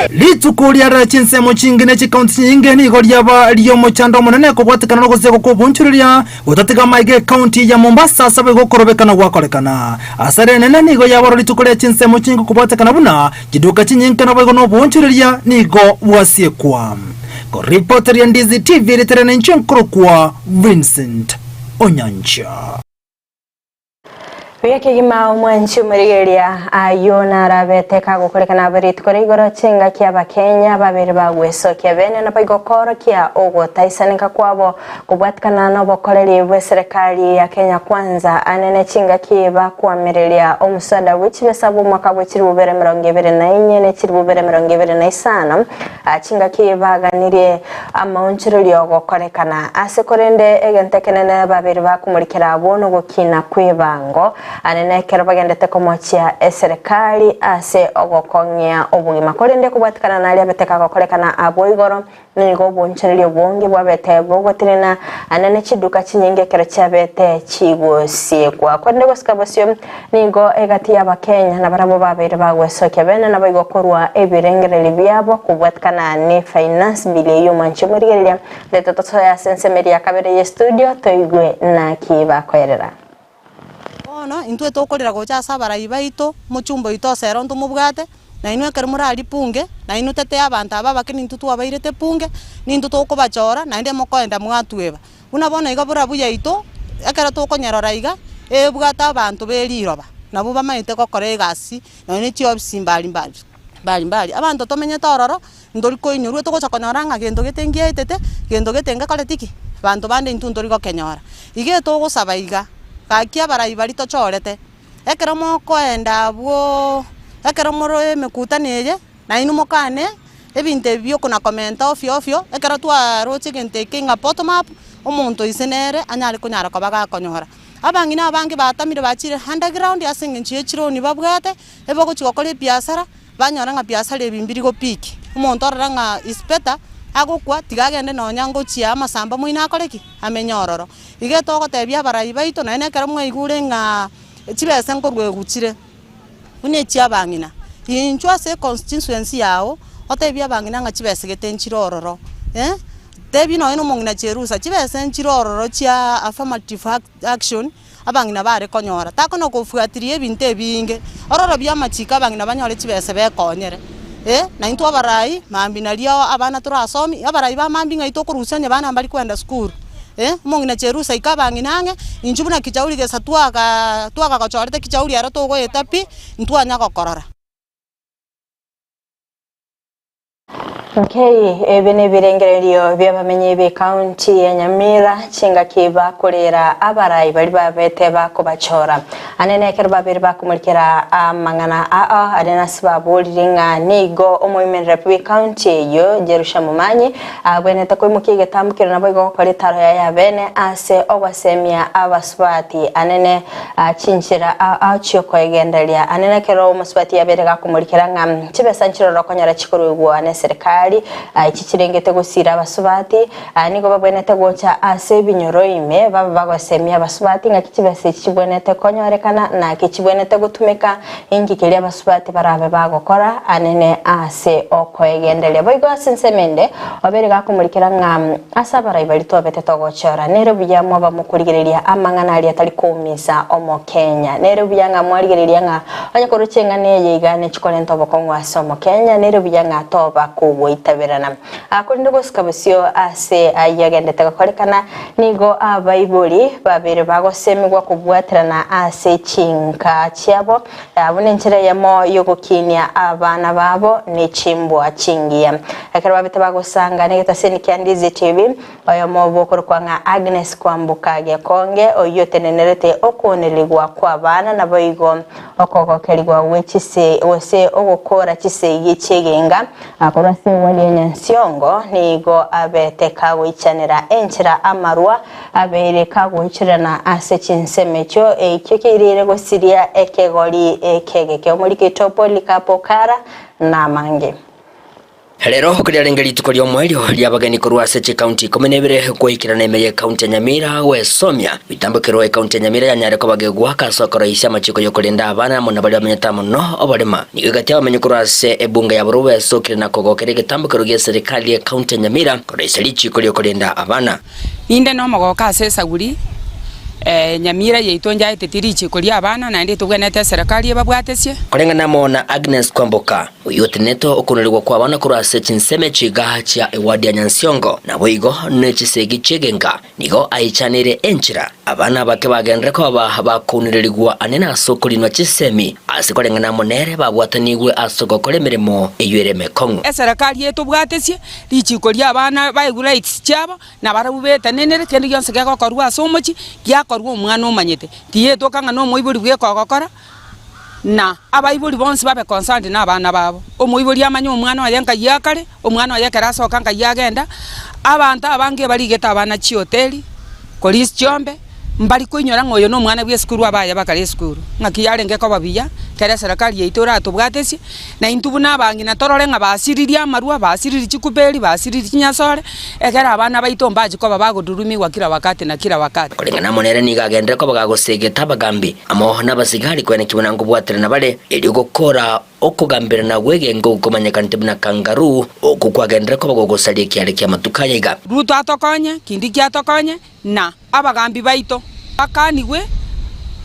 Litukulia rachinse mochingine chikaunti nyinge ni goliaba liyo mochando monene ko bwatekana no guseko ko bunchuriria utatika maige county ya Mombasa sabe go korobekana gwakorekana asare nene ni go yabaro litukulia chinse mochingo ko bwatekana buna kiduka chinyinke no bogo no bunchuriria ni go wasiekwa ko reporter ya Ndizi TV literene nchinkuru Vincent Onyancha. Wiki gima mwanchi murigeria ayona rabeteka gukorekana barit kore igoro chinga kia Bakenya babiri bagweso kia bene na baigokoro kia ogo taisanika kwabo kubwatikana no bokoreri bwe serikali ya Kenya Kwanza anene chinga kiba kwamereria omusada wichi besabu mwaka bwechiri bubere 2024 ne chiri bubere 2025 chinga kiba ganirie amaunchiriri ogokorekana asekorende egentekenene babiri bakumurikira abono gukina kwibango anene kero bagendete komochia serikali ase ogokong'ia obugima korende kubwatikana na aria beteka gokorekana abo igoro nigo bonchererio bonge bwabete bogotirina anene chiduka chinyinge kero chabete chigosiekwa kwende gosikabasio nigo egati y'Abakenya na barabo babere bagwesoke bene na bayigokorwa ebirengereri byabo kubwatikana ne finance bill y'omanchimurigeria leto toya sensemeria kabere ye studio toigwe na kibakoerera ono intwe tokorera gocha sabara ibaito muchumbo itosero ntumubwate na inwe kere murari punge na inu tete abantu aba bakini ntutu abairete punge ni ntutu okobachora na inde mokoenda mwatweba una bona iga bura buya ito akara tokonyerora iga ebwata abantu beriroba nabo bamaite kokora egasi na ni tio simbali mbali abantu tomenye tororo ndori koinyurwe togocha konyoranga gendo getengie tete gendo getenga koletiki bantu bande intundori gokenyora ige togosaba iga kakia barai bari tochorete ekero mokoenda bwo ekero moro emekutaneye na inu mokane ebinte byo kuna komenta ofio ekero twa roche gente kinga bottom up omuntu isenere anyari kunyara kobaga konyora abangina abange batamire bachire underground yasinge nchiye chironi babwate ebo gochikokore biasara banyora nga biasara ebimbiri go piki omuntu oranga ispeta agokwa tigagende nonyango chia amasamba muina akoreki amenyororo ige togotebia barai baito na ene kero mwaigure nga chibese nkorwe guchire une chia bangina inchwa se constituency yao otebia bangina nga chibese getenchirororo tebi no ino mongina cherusa chibese nchirororo chia affirmative action abangina bare konyora takono kofuatirie binte binge ororo bya machika bangina banyore chibese bekonyere na into abarai mambi nario abana turasomi abarai ba mambi ngaito kurusanya bana mbali kwenda school mongina cherusa ikabanginange injubuna kichauri gesa twaka gochorete kichauri ara togo etapi ntwanya gokorora. Okay, ebene birengererio byabamenye be county ya Nyamira chinga kiba kurera abarai bari babete bakobachora anene kero babiri bakumurikira amangana arena sibaburinga nigo omoimen republic county yo Jerusha Mumanyi abwene takwimukige tambukira nabo igo koritaro ya bene ase obasemia abaswati anene chinchira achyo koegendelia anene kero muswati yabere gakumurikira ngam chibesanchiro rokonyara chikorugwa ane serikali ichirengete gusira abasubati nigo babwenete gocha ase binyoro ime babagosemia abasubati nga kichibese chibwenete konyorekana na kichibwenete gutumika ingikeli abasubati barabe bagokora anene ase okoegendelia boigo asensemende obere gakumurikira nga asabara ibalito bete togochora nero biyamo bamukurigereria amangana ali atali kumisa omo Kenya nero biyanga mwarigereria nga onyakoruchenga neye igane chikolento bokongwa somo Kenya nero biyanga toba kubwo itaberana akundi gosikabasio ase ayagendete gakorekana nigo abaibuli babere bagosemigwa kubwatirana ase chinka chiabo abune nchire yamo yogokinia abana babo ne chimbwa chingia akara babete bagosanga negeta seni Kiandizi TV oyo mobokoro kwanga Agnes Kwambukage konge oyo tenenerete okoneligwa kwa bana na boigo okogokeligwa wechise wose ogokora chise gichegenga akorase wali Nyansiongo nigo abete kawichanira enchira amarwa abere kawicirana ase chinsemecho ekekirire gosiria ekegori ekegeke omulike topo likapokara na mange Helero kuria rengeri tukorio mwelio lyabageni korwa Seche County komenebere kuikirana emeye county ya Nyamira we somya bitambukiro county ya Nyamira yanyare ko bagegwa kasokoro isya machiko yo kulinda abana mona bali bamenyeta muno obalema nigati abamenye korwa se ebunga ya buruwe sokire na kogokere gitambukiro gye serikali ya county ya Nyamira korwa isalichi ko yo kulinda abana inde no mogoka asesa guri Nyamira yeitonja etitirichi kulia abana na ndi tugwenete serikali babwatesie kolengana mona Agnes Kwamboka uyoteneto okunoligwa kwa abana kurwa Seche nseme chiga cha ewadi ya Nyansiongo na boigo nechisegi chegenga nigo aichanire enchira abana bake bagenre ko bakuniriligwa anena sokolinwa chisemi asikolengana monere babwatanigwe asogokole mirimo eywereme kongo serikali yetu bwatesie lichikolia abana baigura itsichaba na barabubeta nenere kendi yonse gako korwa somochi korwa umwana umanyete tiye tokanga no moiburi bwe kokokora na abaiburi bonse babe concerned na abana babo omoiburi amanyo umwana wayenka yakare umwana wayekera sokanga yagenda abantu abange barigeta abana chi hoteli Kolis Chombe mbali kuinyora ngoyo no mwana bwe skuru abaya bakale skuru ngaki yarenge ko babiya kare serikali yitora tubwatesi na intubu nabangi na torore nga basiriria marua basiriri chikubeli basiriri chinyasore ekera abana baito mbaji ko babagudurumiwa kila wakati na kila wakati kulingana monere ni gagendere ko bagagosegeta bagambi amo nabasigari kwene kibona ngubwatira na bale eri gukora okugambira na wege ngo kumanyekana tibuna kangaru okukwagendere ko bagogosalie kiale kya matukayiga ruto atokonye kindi kya atokonye na abagambi baito akaniwe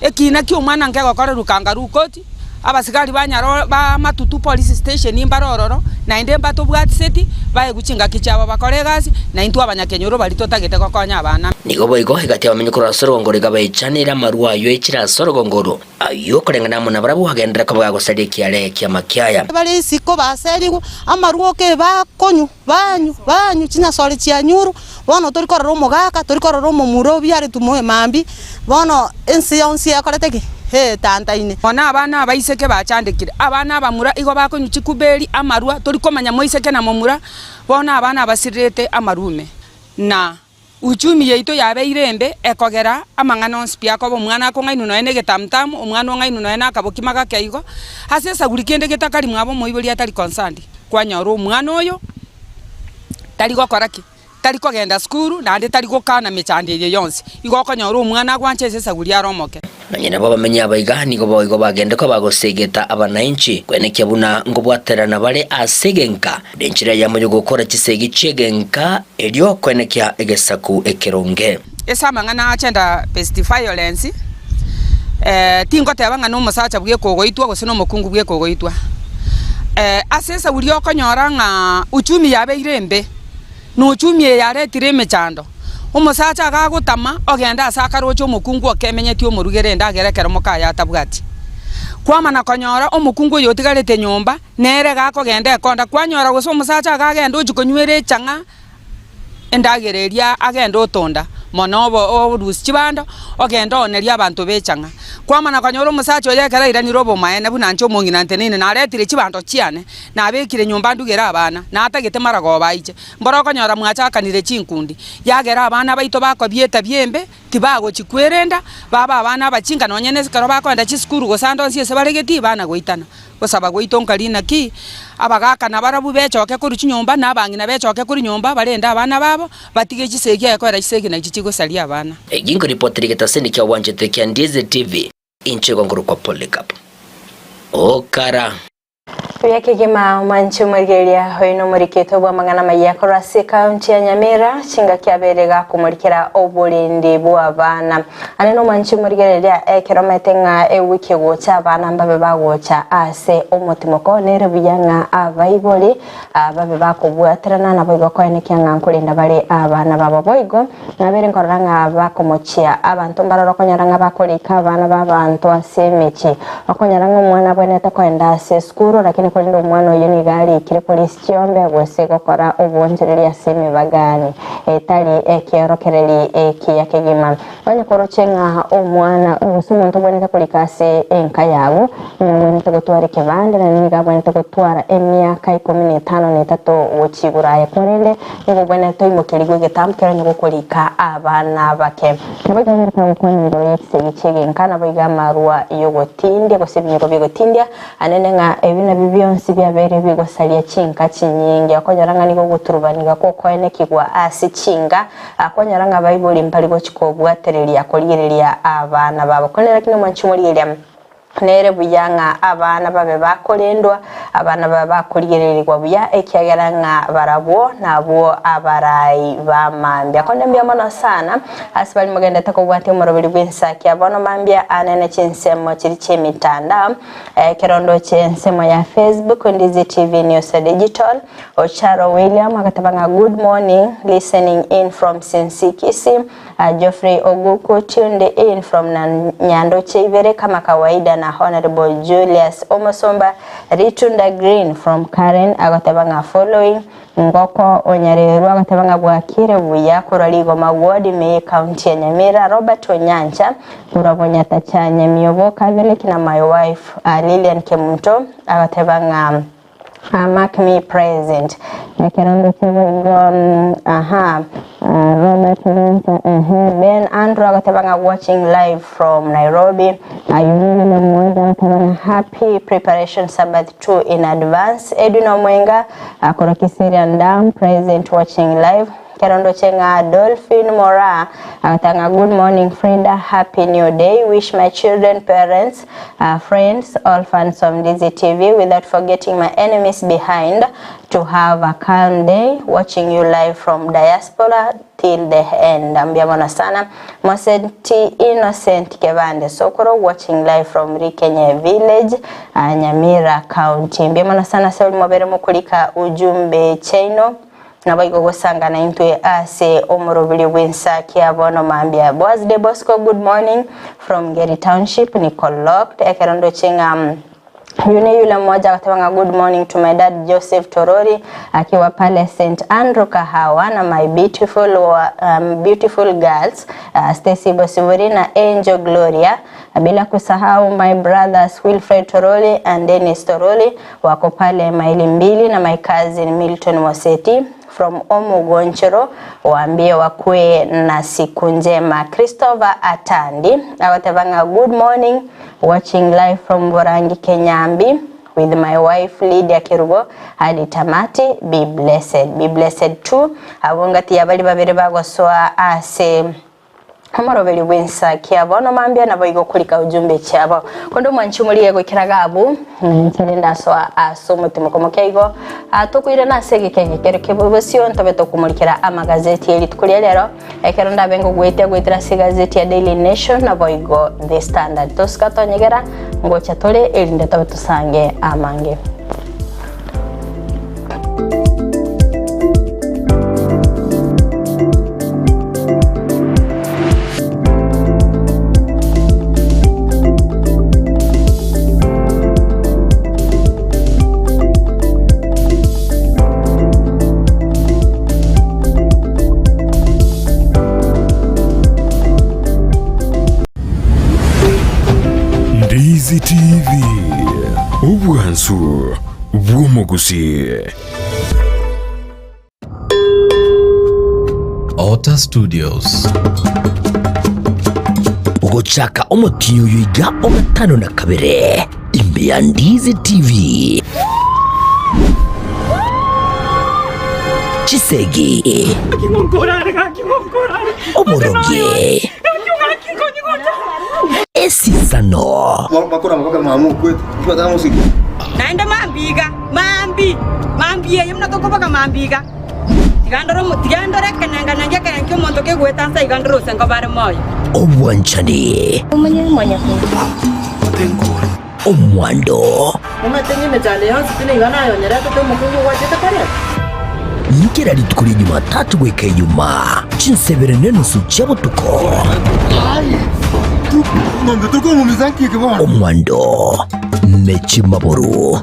ekina kyo mwana ngego kore rukangaru koti abasigari banyaro ba matutu police station imbarororo na inde mbato bwati seti baye guchinga kichaba bakoregazi na intu abanyakenyoro bali totagete kokonya abana nigo boigo higati abamenyekora sorongoro gabayichanira marwa yo ekira sorongoro ayo korengana mona barabu hagendera ko bagosali kiale kya makyaya bali siko baseligo amaruo ke bakonyu banyu china sole chia nyuru bono tori kororo mogaka tori kororo mumuro byari tumoe mambi bono ensi yakoreteki tantaine ona abana baiseke bachandikire abana bamura igo bakonyu chikubeli amarua tori komanya moiseke na momura bona abana basirete amarume na uchumi yeito yabe irembe ekogera amangano spia ko omwana ko ngainu no ene getamtam omwana ngainu no ena kabokimaga keigo hasesa gurikende getakari mwabo moiboli atari concerned kwanyoro omwana oyo tari gokoraki tari kogenda skuru na ande tari gokana mechandire yonse igo konyoro omwana gwanche sesa guri aromoke nanyina baba menya abaigani go boigo bagende ko bagosegeta abananchi kwene kyabuna ngobwaterana bale asegenka denchira ya moyo gukora kisegi chegenka elyo kwene kya egesaku ekeronge esa mangana achenda best violence tingo tebanga no musacha bwe kogoitwa gosino mukungu bwe kogoitwa asesa uri okonyora nga uchumi yabe irembe no uchumi yaretire mechando umusacha agagutama ogenda asakarocho mukungu okemenyeti omurugere ndagerekera mukaya atabwati kwamana konyora omukungu yotigarete nyomba nere gakogenda ekonda kwanyora gose umusacha agagenda ojukonywere changa endagereria agenda otonda monobo orusi chibando ogenda oneria abantu bechanga kwamana kanyoro musacho yekera iraniro bomaene bunancho mongina ntenene na retire chibando chiane na abekire nyumba ndugera abana na atagete marago baije mboro kanyora mwacha kanire chinkundi yagera abana baito bako bieta biembe tibago chikwerenda baba abana bachinga nonyene sikaro bakwenda chiskuru gosando nsiese baregeti bana goitana gosaba goitonka lina ki abagaka na barabu bechoke kuri chinyumba na bangi na bechoke kuri nyumba barenda abana babo batige chisegi yakwera chisegi na chichigo salia abana egingo reporter getaseni kya wanjete kya Ndize TV inchego nguru kwa Polycarp okara Yakigima manchu murgeria hoino muriketo bwa mangana mayakora se county ya Nyamira chinga kyaberega kumurikira obulindi bwa bana aneno manchu murgeria ekirometenga ewiki gocha bana mbabe bagocha ase omutimoko nere biyanga abaiboli ababe bakubwaterana na boigo kwene kyanga nkulinda bali abana babo boigo nabere nkoranga bakomochia abantu mbaroro konyaranga bakolika abana babantu asemechi okonyaranga mwana bweneta kwenda ase skuru lakini kulinda umwana yoni gali kire police chiombe gwese gukora ubonjereri aseme bagani etali ekiorokereri ekiyakegima banye korochenga omwana usumuntu bweneta kulikase enka yawo bweneta gutwara kibande na niga bweneta gutwara emyaka 15 wochiburaye korende nigo bweneta imukirigo getamkera nigo kulika abana bake nabaganga kwanyiro yekisegichege nkana boiga marua yogotinde gosebinyo bigotindya anenenga ebina byonsi byabere bigosalia chinka chinyingi akonyaranga niko guturubaniga ko kwene kigwa asi chinga akonyaranga bayibuli mpaligo chikobwatereri akoligereria abana babo konera kino manchumuriria nere buyanga abana babe bakolendwa abana baba bakoligererirwa buya ekyageranga barabo nabo abarai bamambya konembya mono sana asibali mugenda takobwate umurobiri bwensaki abono mambya anene chinsemo chiri chemitanda kerondo chinsemo ya Facebook Ndize TV News Digital Ocharo William akatabanga good morning listening in from Sinsikisi Geoffrey Oguko tuned in from Nyando Chivere kama kawaida na Honorable Julius Omosomba Ritunda Green from Karen agatabanga following Ngoko Onyareru agatabanga bwakire buya kuraligo magwadi me county ya Nyamira Robert Onyancha kurabonyata cha Nyamiobo kavele kina my wife Lilian Kemunto agatabanga mark me present. Kerondo chewe Robert Ben Andrew agatebanga watching live from Nairobi. Ayuno Mwenga agatebanga happy preparation Sabbath 2 in advance. Edwin Mwenga akora Kiserian Dam present watching live. Kerondo Chenga Dolphin Mora agatanga good morning Frida, happy new day, wish my children, parents, friends, all fans of DZTV without forgetting my enemies behind to have a calm day, watching you live from diaspora till the end. Ambiamona sana Mosenti Innocent Kevande Sokoro watching live from Rikenye Village, Nyamira County. Ambiamona sana Saul Mobere mukulika ujumbe cheno Nabaigo gusanga na intwe ase omurobili wensa kiabono mambia Boaz de Bosco, good morning from Gary Township, Nicole Locked Ekerondo Chenga yule mmoja akatanga good morning to my dad Joseph Torori akiwa pale St. Andrew Kahawa na my beautiful girls Stacy Bosiburi na Angel Gloria, bila kusahau my brothers Wilfred Toroli and Dennis Toroli wako pale maili mbili, na my cousin Milton Moseti from Omugonchero waambie wakue na siku njema. Christopher Atandi awatavanga good morning watching live from Borangi Kenyambi with my wife Lydia Kirugo hadi tamati. Be blessed too. Abongati abali babere bagoswa ase Amarobeli wensa kiabono mambia na boigo kulika ujumbe cyabo kondo mwanchumuliye go kiragabu ntelenda so asumutima komokeigo atokuire nasege keke bobosio ntabeto kumurikira amagazeti yeli tukuliye lero ekeronda bengo gwetira sigazeti ya Daily Nation na boigo The Standard toskato nyegera ngocha tole elinde tabeto sange amange. DZTV Obwansu Bwomogusi Ota Studios Ugochaka omotiyo yiga omatano na kabere imbe ya DZTV Chisegi Omoroge Esisano Bakora mpaka mamu kwetu tupata muziki naenda mambi ye mnatoko baka mambiga tigandoro kenanga nanga kenanga monto ke gwetansa igandoro senga bare moyo Obwanchani Umanya Tengora Omwando Umetenye mejale hansi tini gana yonyera kutu mkungu wajeta kare Nikera litukuri Jumatatu gweka Ijumaa chinsebere nenusu chabutuko Ngombe tuko mumizanki kibona Omwando Mechi Maboru.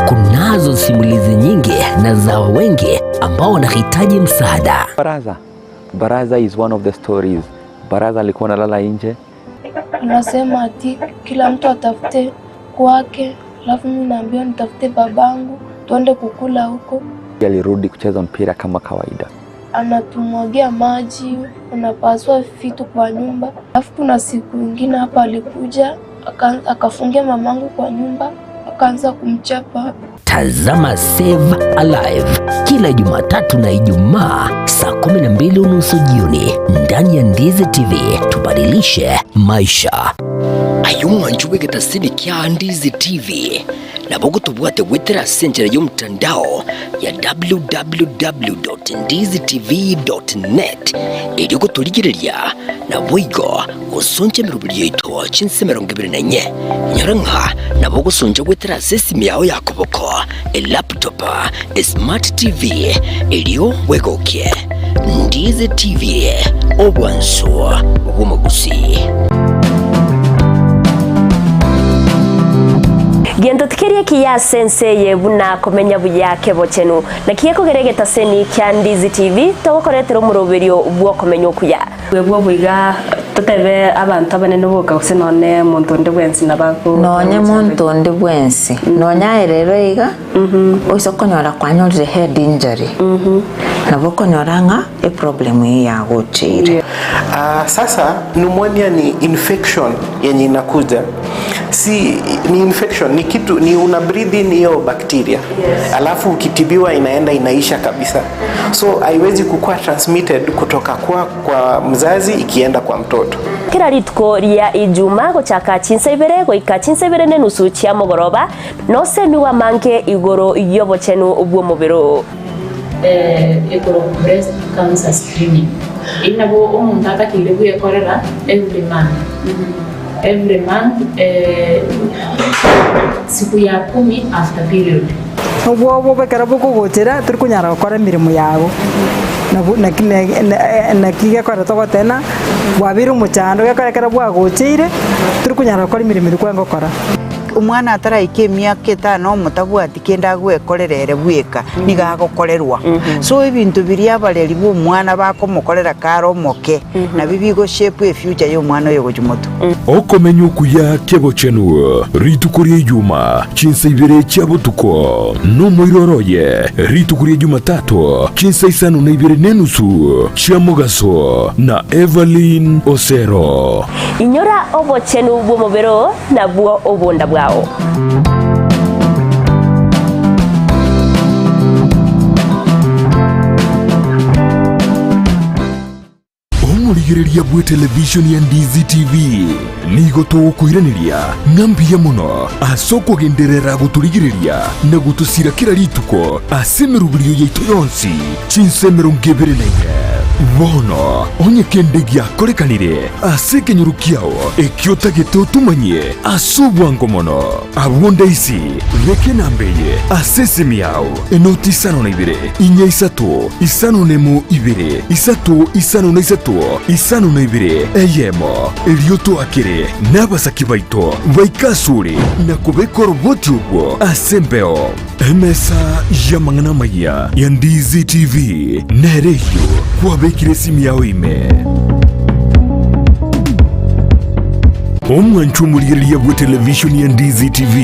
Kunazo simulizi nyingi na za wengi ambao wanahitaji msaada. Baraza is one of the stories. Baraza alikuwa analala nje. Anasema ati kila mtu atafute kwake, alafu mimi naambia nitafute babangu tuende kukula huko. Alirudi kucheza mpira kama kawaida. Anatumwagia maji, anapasua vitu kwa nyumba. Alafu kuna siku nyingine hapa alikuja akafungia mamangu kwa nyumba, akaanza kumchapa. Tazama Save Alive kila Jumatatu na Ijumaa saa 12:30 jioni ndani ya DZTV. Tubadilishe maisha. Ayumwa njuwe getasini kia DZTV na bogo tubuate wetera senjera yomtandao ya www.diztv.net ili kutuligirelia na boigo usonje mirubili ito chinse 24 nyaranka na bogo sonje wetera sesimi yao ya kuboko laptop smart TV iliyo wegokie DZTV obwanso obumagusi. Gendo tikerie kiya senseye buna komenya buyake bochenu na kiye kogeregeta seni kya DZTV to koretero muroberio bwo komenya kuya webwo buiga tutebe abantu abanene boka kusenone muntu ndi bwensi nabaku nonye muntu ndi bwensi nonya erero iga osokonyora kwanyolire head injury nabo konyoranga e problem ya gochire. Sasa pneumonia ni infection yenye inakuja, si ni infection, ni kitu ni una breathe in hiyo bacteria, alafu ukitibiwa inaenda inaisha kabisa, so haiwezi kukua transmitted kutoka kwa mzazi ikienda kwa mtoto. Kira ritko ria ijuma gochaka chinsebere goika chinsebere ne nusu chia mogoroba no semiwa manke igoro yobo chenu ubwo mobero igoro breast cancer screening inabo umuntu atakire kuyekorera every month siku ya 10 after period ubwo bekara buko gochera turi kunyara gukora mirimo yago na kige kora togotena wabira umuchando gakarekera bwagochire turi kunyara gukora imirimo irikwengo kora umwana ataraike myaka 5 mutabwati kenda gwekorerere bweka nigagokorerwa so ibintu biri abareri bo umwana bakomukorera karo moke na bibigo shape e future yo mwana yo gojumoto okomenyo kuya kebo chenu ritukuri yuma chinsa ibere chabutuko no moiroroye ritukuri yuma tatu chinsa isano na ibere nenusu chamugaso na Evelyn Osero inyora obo chenu bwo mobero na bwo obonda bwao omurigereria bwe television ya Ndizi TV nigo tukuiraniria ngambia muno asoko genderera guturigireria na gutusira kira rituko asemerubirio yaitu yonsi chinsemero ngebere naye bono onye kendegia korekanire aseke nyurukiao ekiota geto tumanye asubwango mono abonda isi reke nambeye asese miao enoti sano na ibere inya isato isano nemo ibere isato isano na isato isano na ibere eyemo elioto akere nabasaki baito baikasuri na kubeko roboti ubwo asembeo emesa yamangana maya ya Ndizi TV nereyo wabekire simu yao ime omwanchumuriria bwe television ya Ndizi TV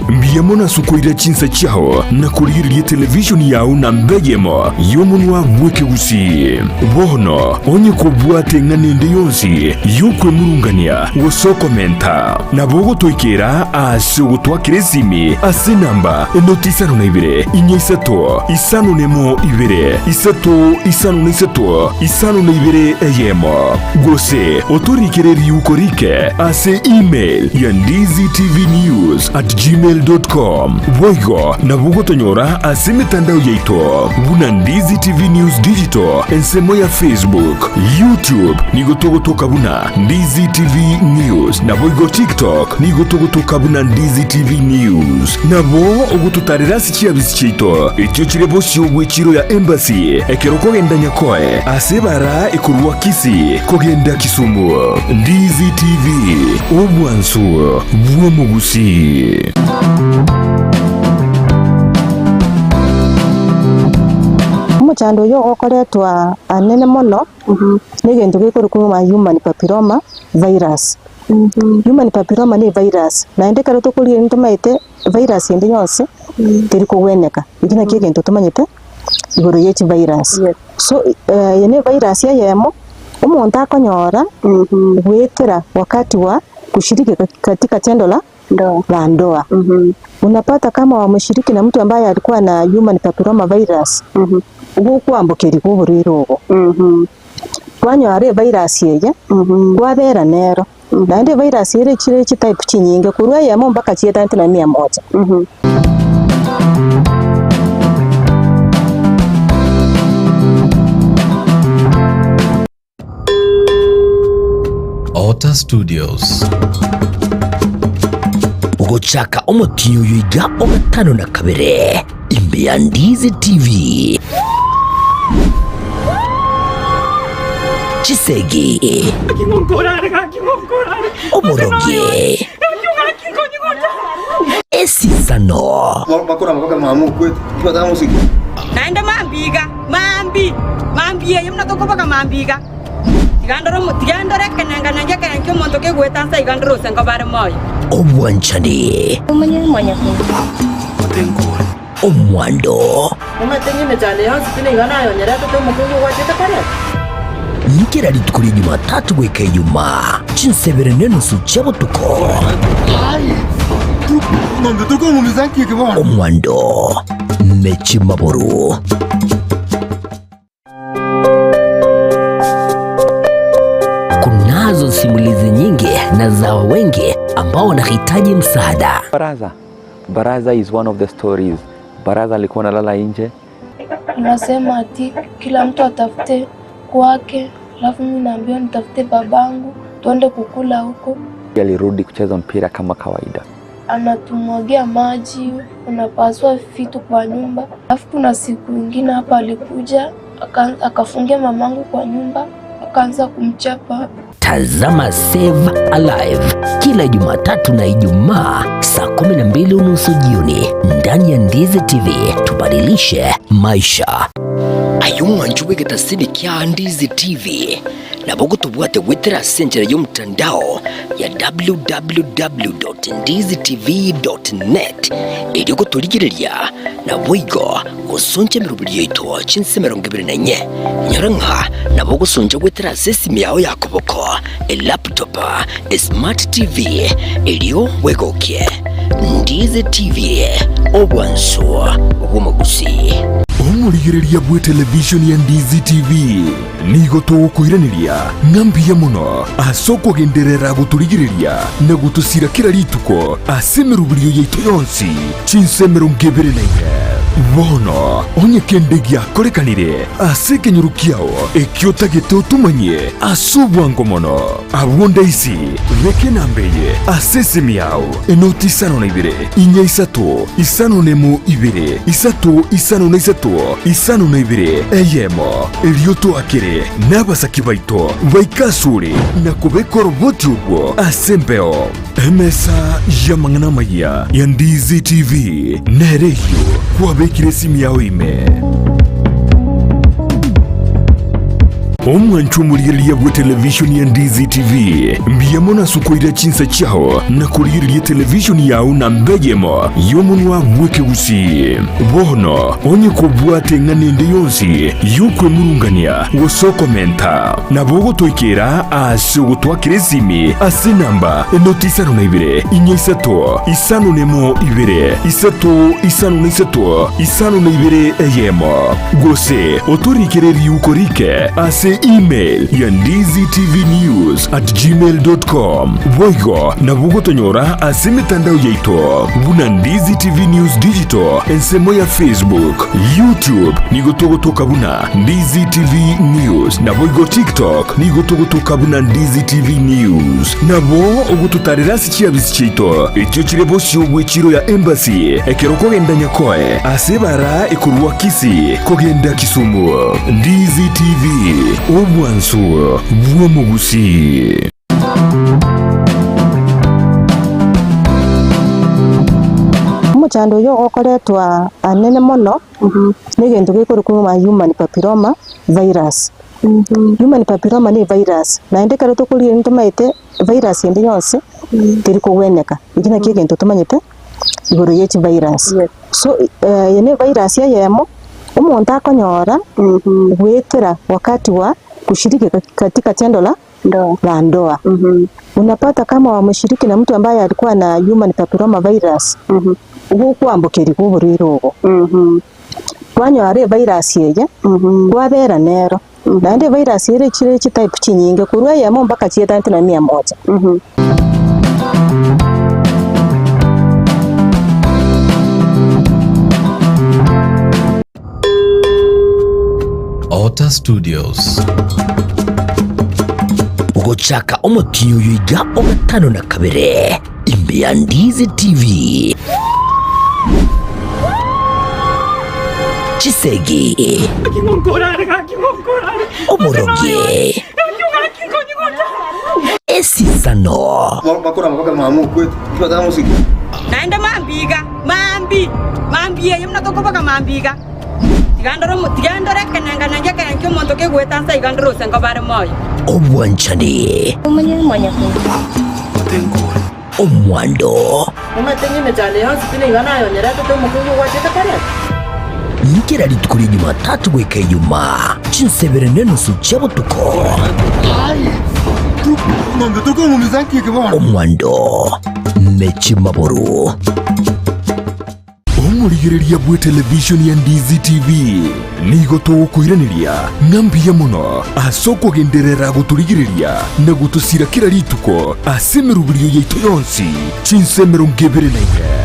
mbiyamona sukoira chinsa chao na kuriria television yao na mbegemo yomunwa bweke gusi bono onye kubwate nganende yonsi yukwe murungania woso komenta na bogo toikera asu gutwakire simi ase namba enotisano na ibere inya isato isano nemo ibere isato isano na isato isano na ibere eyemo gose otorikere yukorike ase email ya ndiztvnews@gmail.com boigo na bugo tonyora ase mitandao yaito buna Ndizi TV News Digital ensemo ya Facebook YouTube nigo togotoka buna Ndizi TV News na boigo TikTok nigo togotoka buna Ndizi TV News na bo ogututarira sikia bisichito ekyo kirebo shobwe chiro ya embassy ekero kogenda nyakoe ase bara ekurwa kisi kogenda Kisumu Ndizi TV obwansu bwomugusi umuchando yo okoretwa anene mono negento gikorukuma human papilloma virus human papilloma ni virus na ende karo tokulie ntomaite virus ende yose kiri kugweneka igina kigento tumanyite igoro yechi virus so yene virus ya yemo umuntu akonyora gwetera wakati wa kushiriki katika tendo la ndoa. Unapata kama wameshiriki na mtu ambaye alikuwa na human papilloma virus kuambukiri kuburiro kwanyore virus yeye kwabera nero na ende virus yere chire type chinyinge kurwa yamo mpaka chieta 100. Ota Studios ugochaka omotinyo yiga ogatano na kabere imbe ya Ndizi TV Chisegi Omoroge Esisano Makora makoka mamu kwetu tupata muziki naenda mambiga mambi yeye mnatoka paka mambiga tigandore kenanga kenanga monto ke gwetansa igandoro senga bare moyo Obwanchani Umanye Otengol. Omwando Umetenye chale yansi tine igana yo nyerete to mukungu wachete kare. Nikira litukuri Jumatatu gweka Ijumaa chinsebere nenusu chabutuko Ngombe tuko mumizanki kibona. Omwando mechi maboru. Kunazo simulizi nyingi na za wengi ambao wanahitaji msaada. Baraza is one of the stories. Baraza alikuwa analala nje. Unasema ati kila mtu atafute kwake, alafu mimi naambiwa nitafute babangu tuende kukula huko. Alirudi kucheza mpira kama kawaida. Anatumwagia maji, unapaswa vitu kwa nyumba. Alafu kuna siku nyingine hapa alikuja akafungia mamangu kwa nyumba, akaanza kumchapa. Tazama Save Alive kila Jumatatu na Ijumaa saa 12:30 jioni ndani ya Ndizi TV. Tubadilishe maisha. Ayumwa njuwe getasidi kia Ndizi TV. Na bogo tubuate witera senjera y'umtandao ya www.ndizitv.net ili kutuligirelia na wigo usonje mirubuli yetu chinse 24 nyaranka na bogo sonje witera sesimi yao yakoboko laptop smart TV iliyo wegokie Ndizi TV obwanso obumagusi. Omurigereria bwe television ya Ndizi TV nigo tugukwiraniria ngambia muno asoko genderera guturigireria na gutusira kira rituko asemerubulio yeito yonsi chinsemero ngeberelenge bono onye kendegi akorekanire asekenyurukiao ekiotagete utumanye asubwango mono abonda isi reke nambeye asesemiao enoti 52 inya 3 5 2 3 5 2 eyemo elioto akere nabasaki baito baikasure na kubeko roboti ubwo asembeo emesa yamangana maya ya Ndizi TV nereyo kwabekire simu yawe ime omwanchu omurigereria bwe television ya Ndizi TV mbiyamona sukoira chinsa chao na kurigereria television yao na mbejemo yomunwa bweke gusi bono onye kubwate nganende yonsi yukwe murungania wosoko menta na bogo toikera asugo twakiresimi asinamba enotisa no ibire inyisato isano nemo ibire isato isano nisato isano no ibire eyemo gose otorikere yukorike ase email ya ndizitv@gmail.com voigo na bugo tonyora ase mitandao yaito buna Ndizi TV News Digital ensemo ya Facebook, YouTube nigo togotoka buna Ndizi TV News na voigo TikTok nigo togotoka buna Ndizi TV News na bo ogututarira sikia bisichito ekyo kirebo shobwe chiro ya embassy ekeroko genda nyakoe ase bara ekurwa Kisi kogenda Kisumu. Ndizi TV obwanso bwomugusi. Omuchando yo okoretwa anene mono n'egintu gikurukumwa human papilloma virus. Human papilloma ni virus naende kare tukuriye ntumaite virus yende yonse tiri kugweneka igina kigintu tumanyite iguru yechi virus. So yene virus ya yemo umuntu akonyora gwetera wakati wa kushiriki katika tendo la ndoa. Unapata kama wameshiriki na mtu ambaye alikuwa na human papilloma virus kuambukiri kuburiro ugo kwanyore virus yeye kwabera nero naende virus yere chire type chinyinge kurwa yemo mpaka chieta 100. Ota Studios. Ugochaka omotinyo yiga ogatano na kabere imbe ya Ndizi TV. Chisegi Omoroge Esisano Makora mpaka mamu kwetu tupata musiki naenda mambiga mambi yeye mnatoka mpaka mambiga tigandore kenanga nange kenanga omonto kegwetansa igandoro sengo bare moyo obwanchani omwando umetenyime chale yonsi tine ibana yonyerete to mukungu wachete kare nikira litukuri Jumatatu gweka Ijumaa chinsebere nenusu chabutuko omwando mechi maboru omurigiriria bwe television ya DZTV nigo tugukwiraniria ng'ambia muno asoko genderera guturigiriria na gutusira kira rituko asemerubirio yaitu yonsi chinsemero ngebere naige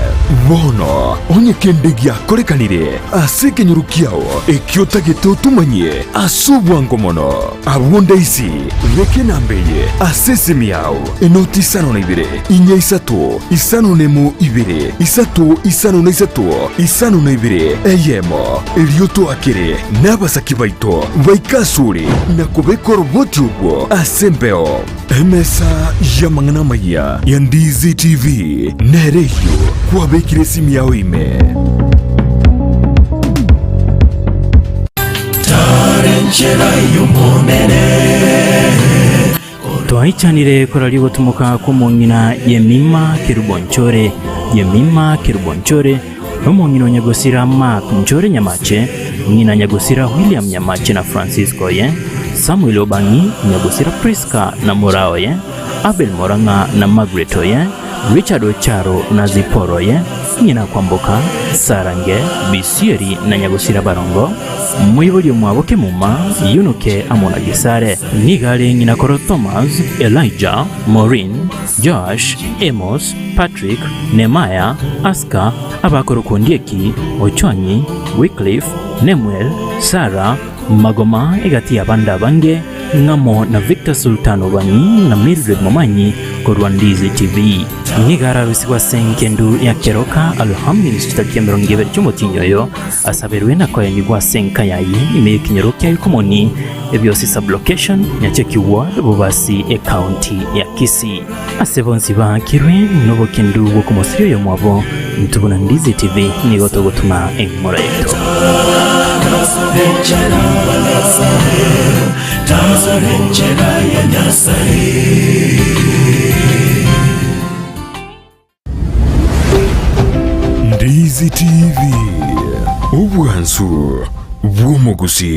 bono onye kende giakorekanire asekenyuru kiao ekiotagete utumanye asubwango mono abunda isi reke nambeye asesemi yao enoti isano na ibere inya isatu isano nemu ibere isatu isano na isatu isano na ibere eyemo elioto akire n'abasaki baito baikasure na kubekora boti ubwo asembeo emesa yamangana maya ya DZTV nereyo kwabekire simu yao ime twaichanire korari gutumuka kumungina Yemima Kirubonchore nomungino Nyagosira Mark Nchore Nyamache ngina Nyagosira William Nyamache na Francisco Samuel Obangi Nyagosira Priska na Morao Abel Moranga na Margaret Richard Ocharo na Ziporo ngina Kwamboka Sarange Bisieri na Nyagosira Barongo Mwibulio Mwaboke Muma Yunuke Amona Gisare Nigale ngina Koro Thomas Elijah Maureen Josh Amos Patrick Nemaya Aska Abakoro Kondieki Ochwanyi Wycliffe Nemuel Sarah Magoma egati abanda bange ngamo na Victor Sultano Banyi na Mildred Momanyi korwa DZTV ngigara rusiwa senkendu ya keroka alhamdulillah tutaki mrongebe cyumutinyoyo asaberwe na kwa nyigwa senka yayi imekinyeroka yikomoni ebyose sublocation nyachekiwa bubasi account ya Kisii asebonzi bakirwe nobokendu bwo kumosirio yo mwabo ntubona DZTV nigoto gutuma enkora yeto DZTV ubwanzu bw'umuguzi.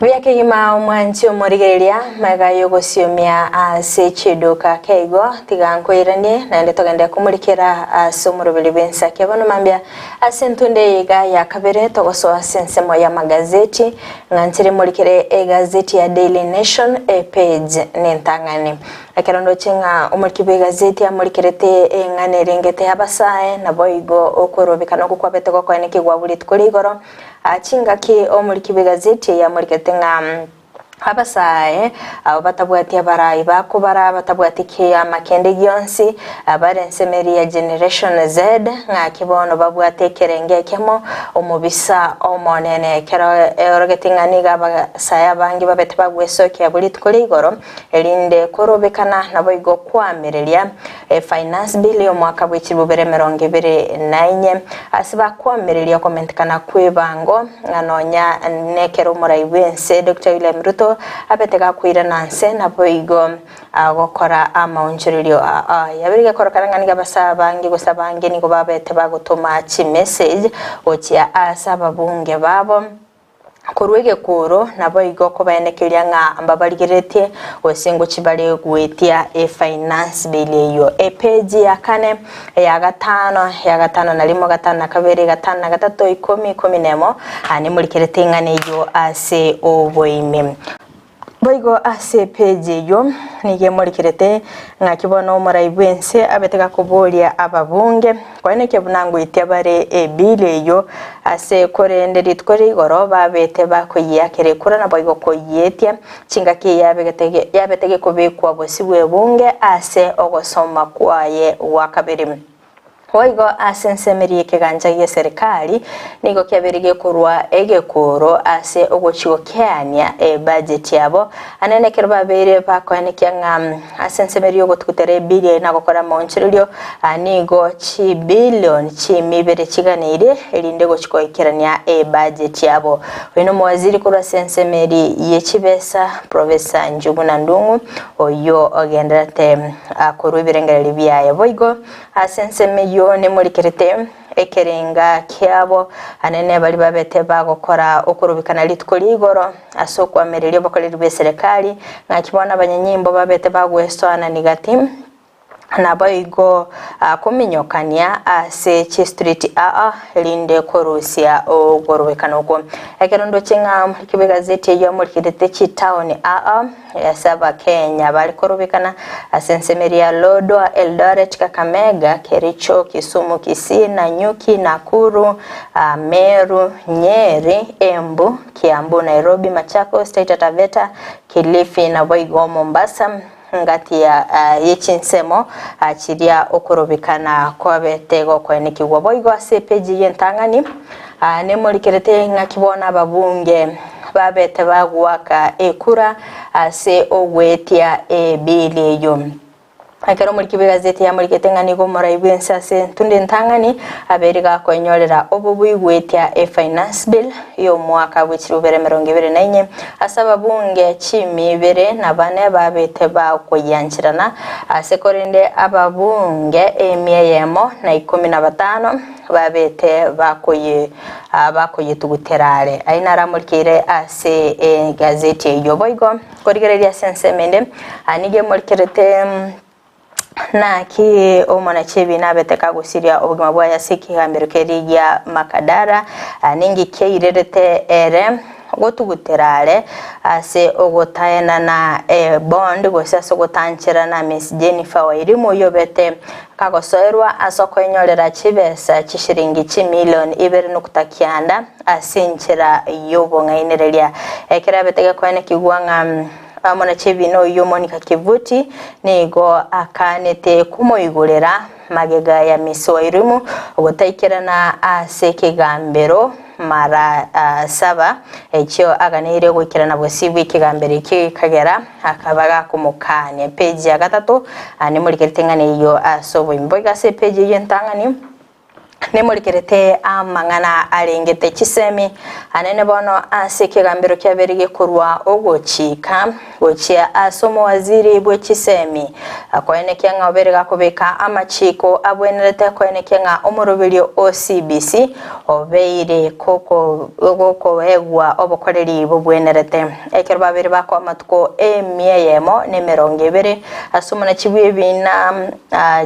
Vyake ima mwanchi omorigereria magayo gosiomia sechiduka keigo tigankwiranie na ndetogende kumurikira somurubiri bensake bano mambia asentunde iga ya kabere togoso sensemo ya magazeti ngantire murikire gazeti ya Daily Nation page nentangane akerondo chenga umurikibe gazeti ya murikirete ngane rengete abasae na boigo okorobekana kukwabete kwa niki gwaburi tkurigoro achinga ki omurikibe gazeti ya muriketenga abasae abo batabwati abarayi bakubara batabwatike amakende gyonsi abarensemeri ya Generation Z ngakibono babwate kerenge kemo omubisa omonene kero orogetinganiga abasaya bangi babete bagwesoke aburi tkurigoro elinde korobekana nabo igo kwamereria finance bill yo mwaka bw'ikibubere 2024 asiba kwamereria komentikana kwebango nganonya nekero murayi wense Dr. William Ruto abetega kwira nanse nabo igo agokora amaunjuririo yabirige korokarangani basabangi gusabangi nigo babete bagutuma chi message ochia asaba bunge babo kurwege kuro nabo igo ko bayenekeria nga ambabarigirete osingo chibale gwetia finance bill yo page ya kane ya gatano na limo gatano na kabere gatano na gatatu 10 nemo ani murikirete ngane yo ase oboime boigo ase page yo nige morikirete ngakibona umuraibwense abetega kuboria ababunge kwene kebunango ityabare ebile yo ase korende ritkori igoro babete bakoyakere kurana boigo koyetia chingaki yabetege kubikwa bosibwe bunge ase ogosoma kwaye wakabiri Oigo asensemeri ekiganja gya serikali nigo kyabirige kurwa egekoro ase ogochigo kyania budget yabo anene kerba bere bakwanekia ngam asensemeri ogotukutere billion nagokora monchirio anigo chi billion chi mibere chiganire elinde gochiko ikirania budget yabo wino mwaziri kurwa asensemeri yechibesa Professor Njuguna Ndungu oyo ogenderate akuru ibirengereri byaye boigo asensemeri ne muri kerete ekerenga kyabo anene bali babete bagokora okurubikana litkoli igoro asoko amerere bakorerwe serikali ngakibona abanyanyimbo babete bagweswana nigati naboigo kuminyokania ase street linde korusia ogorobekana uko ekerondo chenga kibe gazeti yo muri kirete chi town yasaba Kenya bali korobekana asensemeria Lodwar Eldoret Kakamega Kericho Kisumu Kisii Nanyuki Nakuru Meru Nyeri Embu Kiambu Nairobi Machakos Taita Taveta Kilifi na boigo Mombasa ngati ya yechinsemo achiria okurobikana kwa betego kwene kigwa boigo ase page yentangani ne muri kerete ngakibona babunge babete bagwaka ekura ase ogwetia ebili yo akero muri kibigazeti ya muri ketengani go muraibwensa se tunde ntangani aberiga konyorera obubuyigwetia finance bill yo mwaka w'ikirubere 2024 asaba bunge chimibere nabane babete bakoyanchirana asekorende ababunge emyeyemo na 15 babete bakoye tuguterare ainara murikire ase gazeti yo boigo korigereria sensemende anige murikirete na ki omona chebi na beteka gusiria obugima bwa yasiki hambere kerigia makadara ningi keirerete ere gotuguterare ase ogotayana na bond gosasa gotanchira na Miss Jennifer Wairimu yobete kagosoerwa asoko enyorera chibesa chishiringi chi million 2.9 asinchira yobo ngainereria ekera beteka kwene kigwanga amona chebino yo Monica Kivuti nigo akanete kumoigurera magega ya Miss Wairimu ogotayikirana ase kigambero mara saba ekyo aganire gukirana bwesibu ikigambere kikagera akabaga kumukane page ya gatatu ani muri keritengane iyo asobo imboga se page yentangani ne muri kerete amangana arengete kisemi anene bono asike gambiro kyaberige kurwa ogochika gochia asomo waziri bwe kisemi akoene kyenga oberega kubeka amachiko abwenerete akoene kyenga omurubiryo OCBC obeire koko egwa obokoreri bobwenerete ekero babiri bako amatuko emyeyemo ne 20 asomo na chibwe bina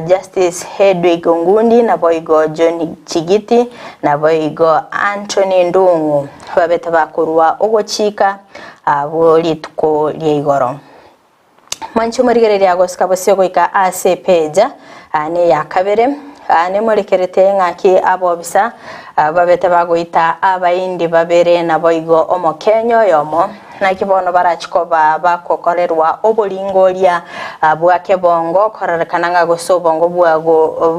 Justice Hedwig Ngundi na boigo John Chigiti na boigo Anthony Ndungu babete bakurwa ogochika abolituko lyegoro mancho murigereria gosika bosio goika ase peja ane yakabere ane murikerete ngaki abobisa babete bagoita abaindi babere na boigo omokenyo yomo na kibono barachikoba bakokorerwa obulingoria bwake bongo korekananga gosobongo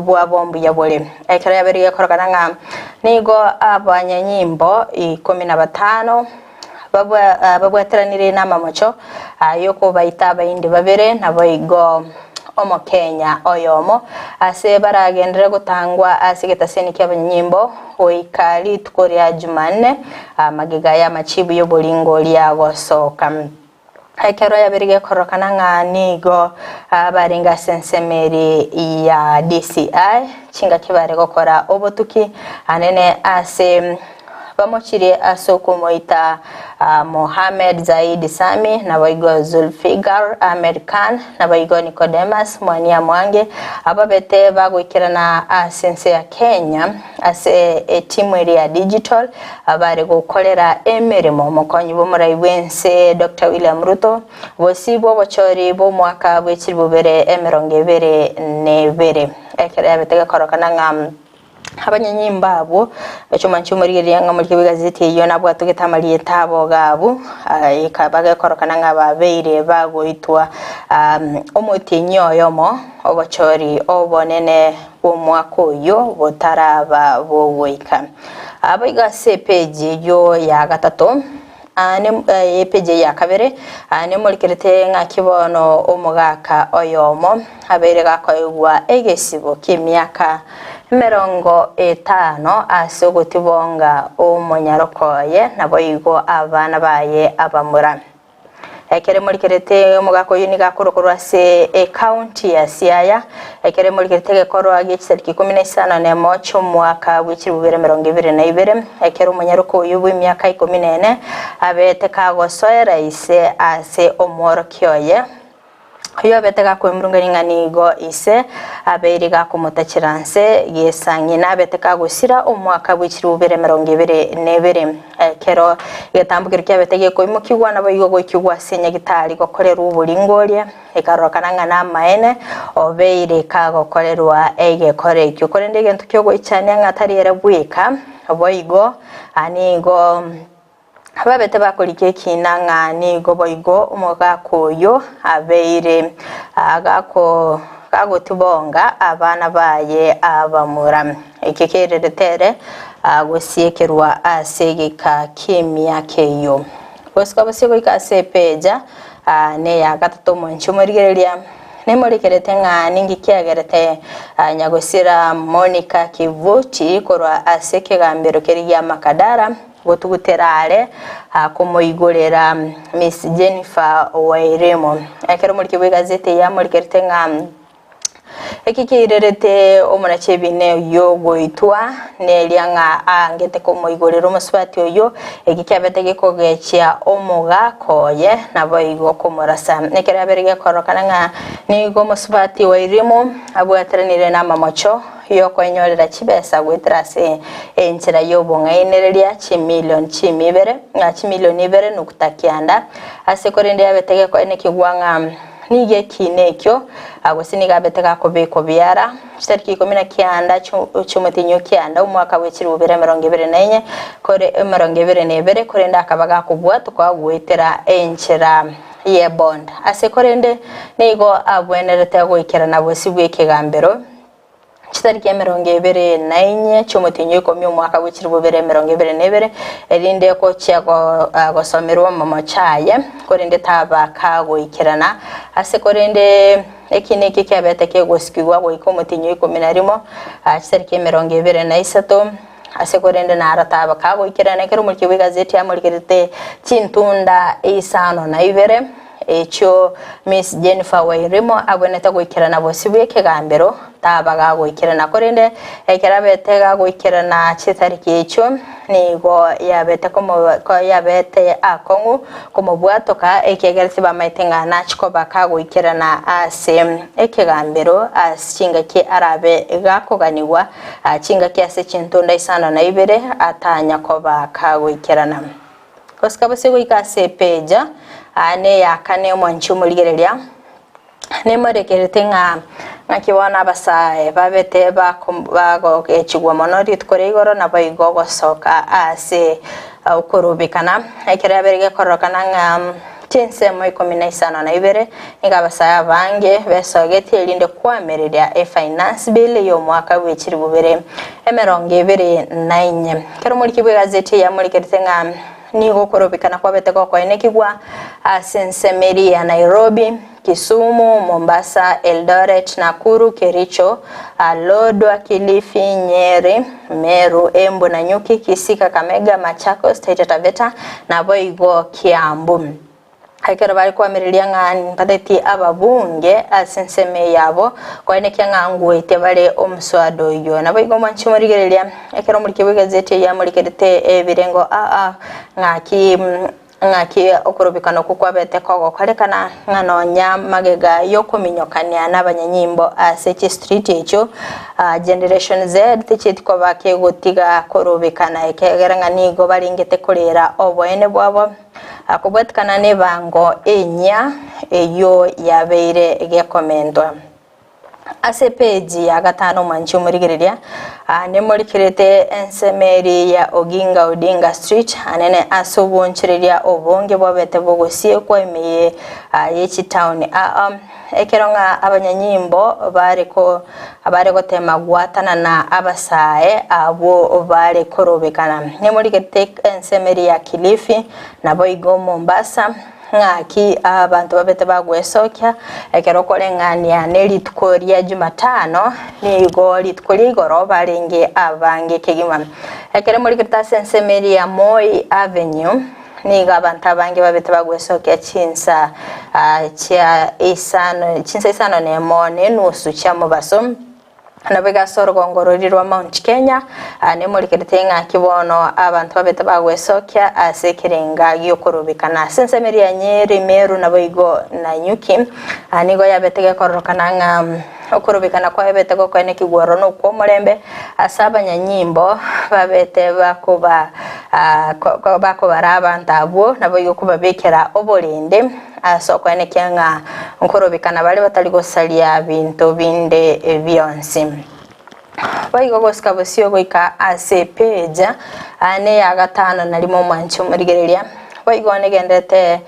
bwa bombu ya bole ekera yaberiye korekananga nigo abanyanyimbo 15 babwateranire n'amamocho yoko baita baindi babere na boigo omo Kenya oyomo ase baragendere gutangwa asigeta seni ky'abanyimbo oikali tukoria Jumanne magega ya machibu yo bolingo lya gosoka ekero yabirige korokananga nigo baringa sensemeri ya DCI chinga kibare gukora obotuki anene ase bamochire asoko moita Mohamed Zaid Sami na baigo Zulfigar Ahmed Khan na baigo Nicodemus Mwania Mwange ababete bagwikirana sense ya Kenya ase timu ya digital abari gukorera emirimo mukonyi bomurai wense Dr. William Ruto bosibo bochori bo mwaka bw'ekiribubere emirongevere nevere ekere abetega korokana ngam abanyanyimba abo echomanchu muri ryanga muri gazeti yo nabwo tugetamaliye tabo gabo ikabaga korokana ngababeire bagoitwa omutinyo yomo obochori obonene bomwaka oyo botaraba bogoika abiga sepeji yo ya gatatu epeje ya kabere ne muri kirete ngakibono omugaka oyomo abere gakoigwa egesibo kimyaka 50 asogotibonga omunyarokoye naboyigo abana baye abamura ekere muri kirete omugaka oyo nigakurokorwa se county ya Siaya ekere muri kirete gekorwa gitsariki 15 ne mocho mwaka w'ikirubere 2022 ekere umunyaroko oyo w'imyaka 14 abete kagosoera ise ase omorokyoye Iyo betega kwemrunga nigo ise aberiga kumutachiranse yesangi na beteka gusira omwaka w'ikirubere 2022 kero getambukira kya betege ko imukigwa na bayigo gukigwa senya gitari gokorera uburingoria ekarokana na maene obeire ka gokorerwa egekore ikyo ndege ntukyo cyane ngatari yarabwika boyigo anigo ababete bakorike kinanga ni goboigo umugako yo abeire agako kagotubonga abana baye abamura ikikerere agosiekerwa asegeka kimya keyo bosika bosiko ikasepeja ne ya gatatu monchu murigereria ne murikerete nga ningi kiagerete nyagosira Monica Kivuti korwa aseke gambero keriya makadara botuguterare kumoigorera Miss Jennifer Wairemo akero muri kibegazete ya muri kertenga ekikirerete omunachebine yo goitwa nelianga angete kumoigorera omuswati oyo ekikyabetege kogechia omuga koye naboigo kumurasa nekera berege korokana nga nigo muswati Wairemo abwatranire na mamocho yo kwenyorera chibesa gwetrase enchira yo bongainereria chimilion chimibere nga chimilion ibere nukutakianda asekorende yabetege ko enekigwanga nige kinekyo agosini gabetega kobeko byara chitariki 19 cyumutinyo kyanda umwaka w'ikirubere 2024 kore 2024 korenda akabaga kubwa tukagwetera enchira ye bond asekorende nigo abwenerete gwikera nabo sibwekegambero chitariki 2024 cyumutinyo komye umwaka w'ikirubere 2024 erinde ko cyago gosomerwa mama chaye korinde taba kagoikirana ase korinde ekineke kyabeteke gosikirwa goikomutinyo kominarimo chitariki 2023 ase korinde narataba kagoikirana kero muri kibigazeti ya muri kirite chintunda isano na ibere echo Miss Jennifer Wairemo aboneta goikirana bosibweke gambero tabaga goikirana korende ekerabetega goikirana chitariki echo nigo yabete ko yabete akongu komobwatoka ekegeretse bamaitenga nachiko bakagoikirana ase ekegambero asinga ki arabe gakoganiwa achinga ki ase chintonda isana na ibere atanya ko bakagoikirana koskabose goikase peja ane yakane mwanchu muligereria ne marekerete nga kiwana basae babete bago echigwa monori tukore igoro na bayigo gosoka ase ukurubikana ekera berege korokana nga chense mo 19 na ibere ingabasaya bange besogeti elinde kwamereria finance bill yo mwaka w'ikiribubere 2024 kero muri kibwegazeti ya muri kerete nga nigo korobikana kwa beteko kwa enekigwa Sensemeri ya Nairobi, Kisumu, Mombasa, Eldoret, Nakuru, Kericho, Lodwar, Kilifi, Nyeri, Meru, Embu, Nanyuki, Kisii, Kakamega, Machakos, Taita Taveta na Boigo, Kiambu. Aikero bari kwamiriria ng'ani pateti ababunge asenseme yabo kwanekia ng'anguite bari omuswado yo nabo igo manchi murigereria aikero muri kibigazeti ya murikerete birengo ng'aki okurubikana kukwabete kogo karekana ng'anonya magega yo kuminyokania n'abanyanyimbo asechi street echo generation Z tichitiko bake gutiga kurubikana ekegera ng'anigo baringete kurera obwene bwabo akubwetikana nebango enya eyo yabeire egekomendwa ase page ya gatano manchi murigereria nemurikirete ensemeri ya Oginga Odinga Street anene asubunchireria obonge bwabete bogosie kwemeye yechi town ekeronga abanyanyimbo bariko tema gwatana na abasae abo bari korobekana nemurikirete ensemeri ya Kilifi nabo igo Mombasa ng'aki abantu babete bagwesokya ekero korengania nelitukoria Jumatano nigo litukoligoro baringe abange kegima ekero muri kirtase ensemeri ya Moi Avenue niga abantu abange babete bagwesokya chinsa isano nemone nusu cha Mobaso nabega sorogongororirwa Mount Kenya nemurikirete ng'akibono abantu babete bagwesokya asekerenga yokorobekana sensemeri ya Nyeri Meru naboigo na Nyuki nigo yabetege korokana okorobekana kwa yabete go kwene kigworo no ko murembe asaba nyanyimbo babete bakobara abantu abo naboigo kubabekera obolinde asokwene kyanga nkorobekana bali batali gosalia bintu binde byonsi baigo gosika bosio goika ase page ane ya gatano nalimo mancho murigereria baigo negendete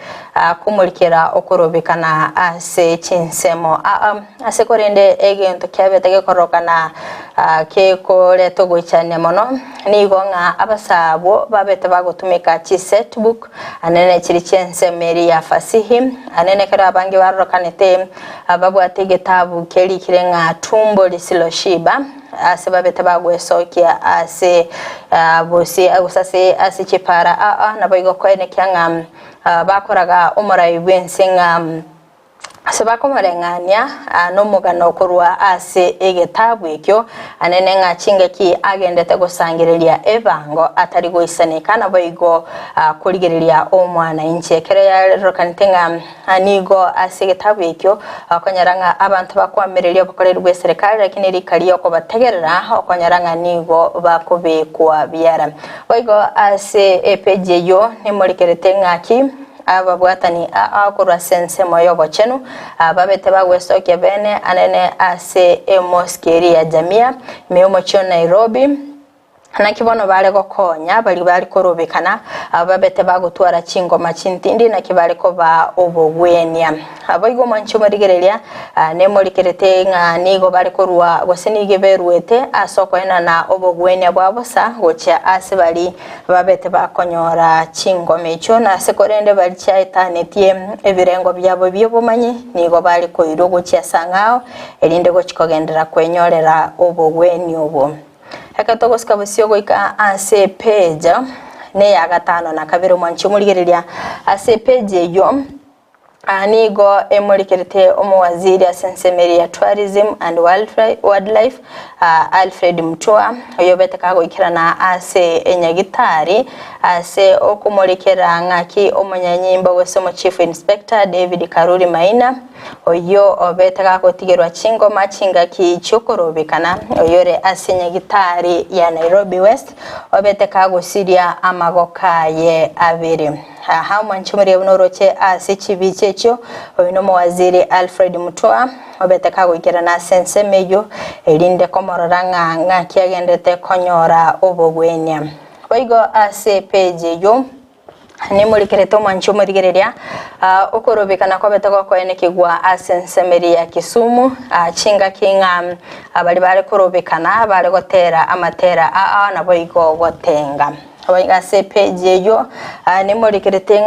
kumurikira okorobekana ase chinsemo ase korende egento kyabetege korokana keko leto goichane mono nigo ng'a abasabo babete bagotumika chi setbook anene chiri chensemeri ya fasihi anene kera abangi barokanete ababwate gitabu keri kirenga tumbo lisiloshiba ase babete bagwesokia ase bosi agusase ase chipara naboigo kwene kyanga bakoraga omorai bwensenga sebakomarengania nomugano kurwa ase egetabu ekyo anene ng'achinga ki agendete gusangiriria ebango atari goisanika naboigo kurigereria omwana inche kere ya rokanitenga anigo ase egetabu ekyo akonyaranga abantu bakwamireria bakorerwe serikali lakini rikariyo ko bategerera okonyaranga nigo bakobekwa byara boigo ase epeje yo nemurikerete ng'aki ababwatani akorwa sense moyo bochenu babete bagwesoke bene anene ase emoskeri ya jamia meomocho Nairobi nakibono bale gokonya bali korobekana babete bagutwara chingoma chintindi nakibale ko ba obogwenya abayigo mancho marigereria nemurikerete nigo bali korwa gosenige berwete asoko ena na obogwenya bwabosa gocha ase bali babete bakonyora chingoma echo na sekorende bali chaitanetie ebirengo byabo byobumanyi nigo bali koiro gocha sangao elinde gochikogendera kwenyorera obogwenya obo Hekatogo skabusio goika ase page ne ya gatano na kabiro manchi murigereria ase page yo anigo emurikerete omwaziri asensemeri ya tourism and wildlife Alfred Mutua oyobete kago ikirana ase enyagitari ase okumurikera ng'aki omonyanyimbo wesomo chief inspector David Karuri Maina oyo obete kago tigerwa chingoma chingaki chokorobekana oyore ase enyagitari ya Nairobi West obete kago siria amagokaye abere ha manchumuri bunoroche ase chibichecho oyino mwaziri Alfred Mutua obete kago ikirana sensemeyo elinde komororanga ng'aki agendete konyora obogwenya oigo ase page yo nemurikerete mancho murigereria okorobekana kwa betego kwene kigwa asensemeri ya Kisumu chinga kinga abali bale korobekana bale gotera amatera na boigo gotenga oiga ase page yo nemurikerete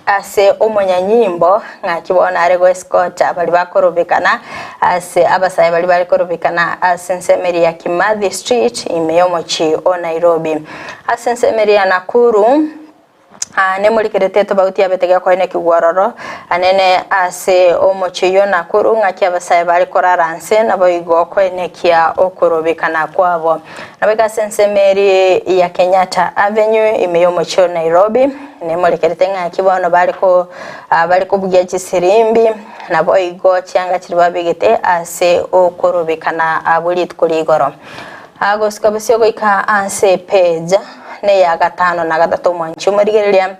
ase omonyanyimbo ng'akibona arego escort abali bakorobekana ase abasaye bali korobekana asensemeri ya Kimathi Street imeyomochi o Nairobi asensemeri ya Nakuru ne muri kerete to bauti abetega ko ene kigwaroro anene ase omochiyo na kurunga kya basaya bali koraranse nabo igo ko ene kya okurobekana kwabo nabega sensemeri ya Kenyatta Avenue imeyo mochiyo Nairobi ne muri kerete nga kibono bali ko bugia chisirimbi nabo igo cyanga kiribabigete ase okurobekana abuli tkuligoro agos kabasyo goika anse page ne ya gatano na gatatu mwanchu murigereria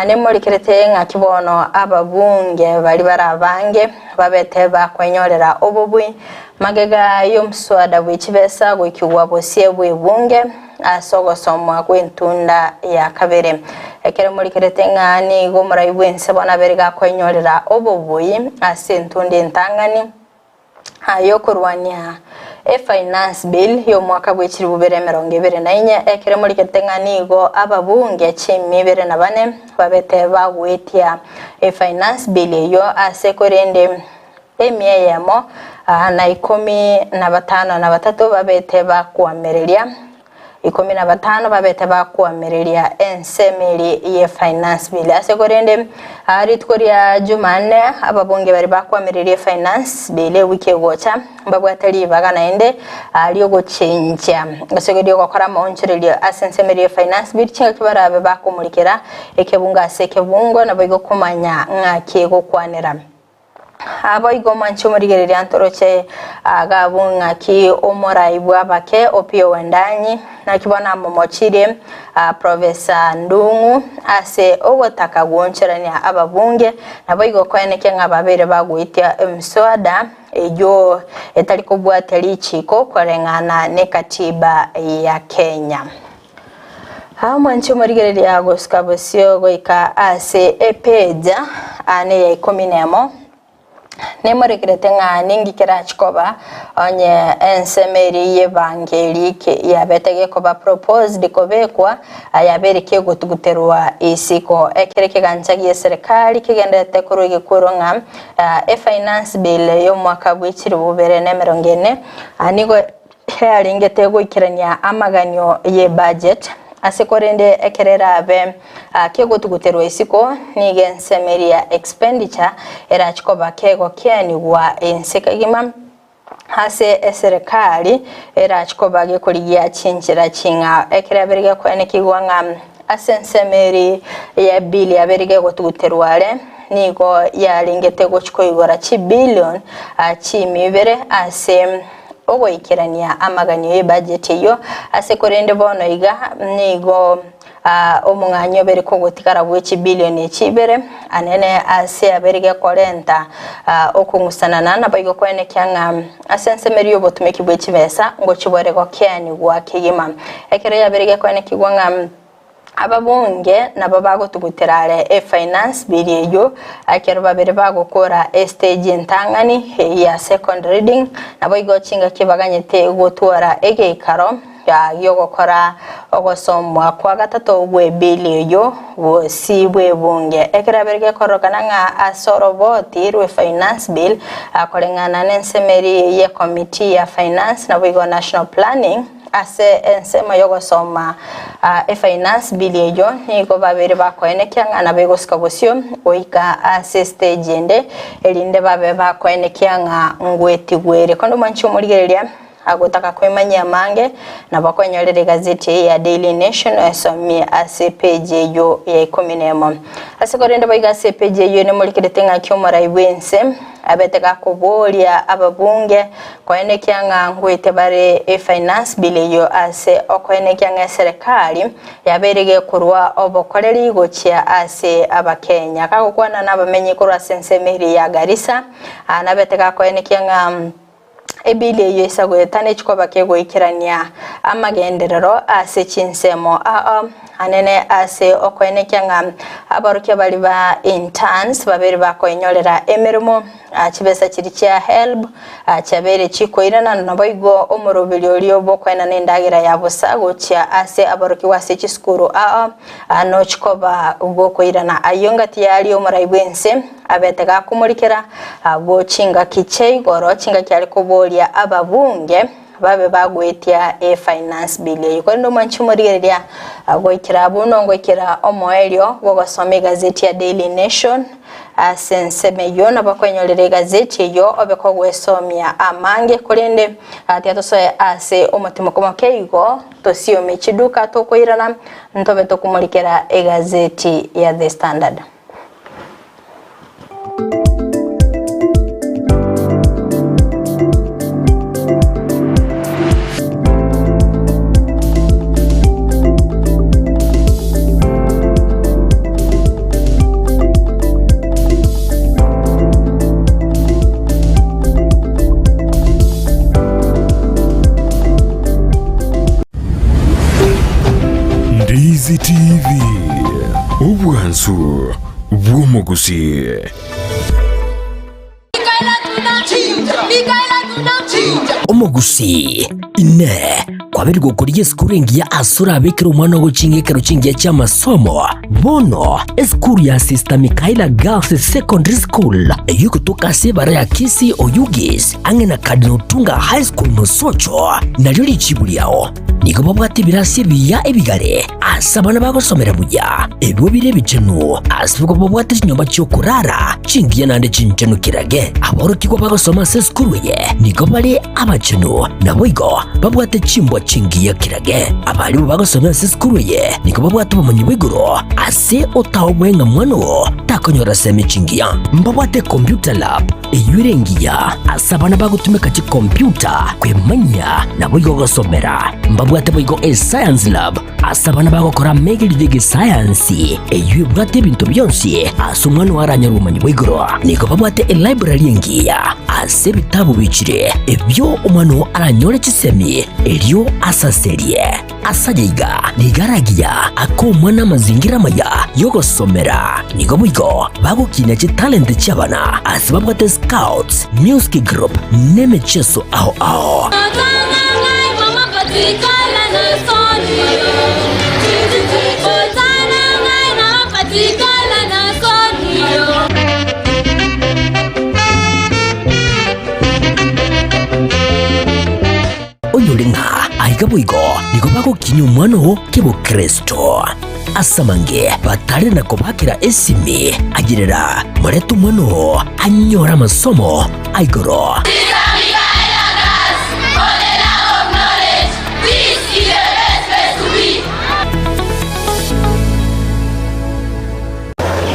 ne muri kerete nga kibono ababunge bali barabange babete bakwenyorera obubwi magega yomswada bwikibesa gwikiwa bosie bwebunge asogosomwa kwentunda ya kabere ekere muri kerete nga ni gomura ibwense bona berega kwenyorera obubwi asentunde ntangani ayo kurwania finance bill yo mwaka bw'ekiri bubere 2024 ekere muri ketenganigo ababunge 14 babete bagwetia finance bill yo asekorende emyeyemo na 15 babete bakwamereria 15 babete bakwamereria ensemeri ye finance bill asekorende aritkoria Jumanne ababunge bari bakwamereria finance bill wiki gocha mbabwatari bagana ende aliyo gochenja asekodio gukora monchereria asensemeri ye finance bill chinga kibarabe bakumulikira ekebunga asekebungo nabigo kumanya ngaki gukwanira abayigo mancho murigereria antoroche agabunga ki omoraibu abake opio wendanyi nakibona momochire Professor Ndungu ase ogotaka gwoncherania ababunge nabayigo kweneke ngababere bagwitia mswada ejo etali kubwata lichiko korengana ne katiba ya Kenya mancho murigereria agoskabosyo goika ase epeja ane ya 10 ne muri kerete nga ningi kirachikoba onye ensemeri evangelike yabetege koba proposed kobekwa ayabereke gutuguterwa isiko ekereke ganchagiye serikali kigendete kuruge kuronga finance bill yo mwaka bw'ekiri bubere 2024 anigo hearingete gwikirania amaganyo ye budget asekorende ekerera abe kego tuguterwa isiko nige ensemeri ya expenditure era chikoba kego kyani wa ensekagima hase serikali era chikoba ge kuligia chinchira chinga ekera berege kwene kigwanga asensemeri ya bili aberege gotuguterwale nigo yalingete gochiko igora chi billion chimibere ase ogo ikirania amaganyo ye budget yo asekorende bono iga nigo omunganyo beri ko gotikara bw'eki billion ekibere anene ase aberige kolenta okungusana na bayigo kwene kyanga asensemeri yo botumeki bw'eki besa ngo kibore ko kyani gwa kiyima ekere yaberige kwene kigwanga ababunge nabo bagotuguterare finance bill yo akero babere bagokora stage ntangani ya second reading nabo igochinga kibaganyete gotwara egeikaro ya yogokora ogosomwa kwa gatatu gwe bill yo wosibwe bunge ekera berge korogana nga asoroboti rwe finance bill akolengana nensemeri ye committee ya finance nabo igo national planning ase ensema yogosoma finance bill yo niko babere bakoene kyanga bego skabosyo oika ase stage ende elinde babe bakoene kyanga ngweti gwere kondo manchi omurigereria agotaka kwemanya mange nabakwenyorere gazeti ya Daily Nation asomi ase page yo ya 10 asekorende bayiga ase page yo ne mulikirete nga kyomara ibwense abeteka kubolia ababunge kwene kyanga ngwete bare finance bill yo ase okwene kyanga serikali yaberege kurwa obokoreri gochya ase abakenya kakukwana nabamenye kurwa sensemeri ya Garissa anabeteka kwene kyanga ebili yesa gwetane chikoba kego ikirania amagenderero ase chinsemo anene ase okwene kyanga abaruke bali ba interns babiri bakoinyorera emirimo kibesa kiri kya help cyabere chikoirana naboigo omurubili oliyo bokwena n'indagira yabusago kya ase abaruke wase chiskuru no chikoba ugokoirana ayongati yali omuraibwense abetega kumurikira abo chinga kichei goro chinga cyari kubolia ababunge babe bagwetia finance bill yuko ndo manchumuriria goikira buno goikira omoelio bogosome gazeti ya Daily Nation senseme yona bakwenyolere gazeti yo obeko gwesomia amange kurinde atiatosoe ase omutimo komokeigo tosio mechiduka tokoirana ntobe tokumulikira egazeti ya The Standard. Ndizi TV Ubwansu Bwomogusi Omogusi ine kwabiri gukuriye skuru ngiya asura abikira umwana wo cingekero cingiye cy'amasomo bono skuru ya Sister Mikaela Girls Secondary School yukutoka sebara ya Kisi Oyugis angena Cardinal Tunga High School Musocho naryo lichibuliao niko babwati birasi biya ebigare asabana bagosomera buya ebyo bire bicenu asibwo babwati nyomba cyo kurara cingiye nande cincenu kirage aboro kiko bagosoma se skuru ye niko bali abacenu naboigo babwate cimbo cingiye kirage abali bagosoma se skuru ye niko babwate bumanyi bwiguro ase otawwenga mwano takonyora semi cingiya mbabwate computer lab eyurengiya asabana bagutumeka ci computer kwemanya naboigo gosomera mbabwate boigo science lab asabana bagokora megilidege science eyubwate bintu byonsi asumwana waranya rumanyi bwiguro niko babwate library ngiya ase bitabu bicire ebyo umwana aranyore cisemi elyo asaserie asajiga ligaragiya akomwana mazingira maya yogosomera niko bwigo bagukina ci talent cy'abana asibabwate scouts music group nemecheso aho Oyolinga aigaboigo niko bagukina umwana kebo Kristo asamange batari nako bakira esimi agirira muretu umwana anyora amasomo aigoro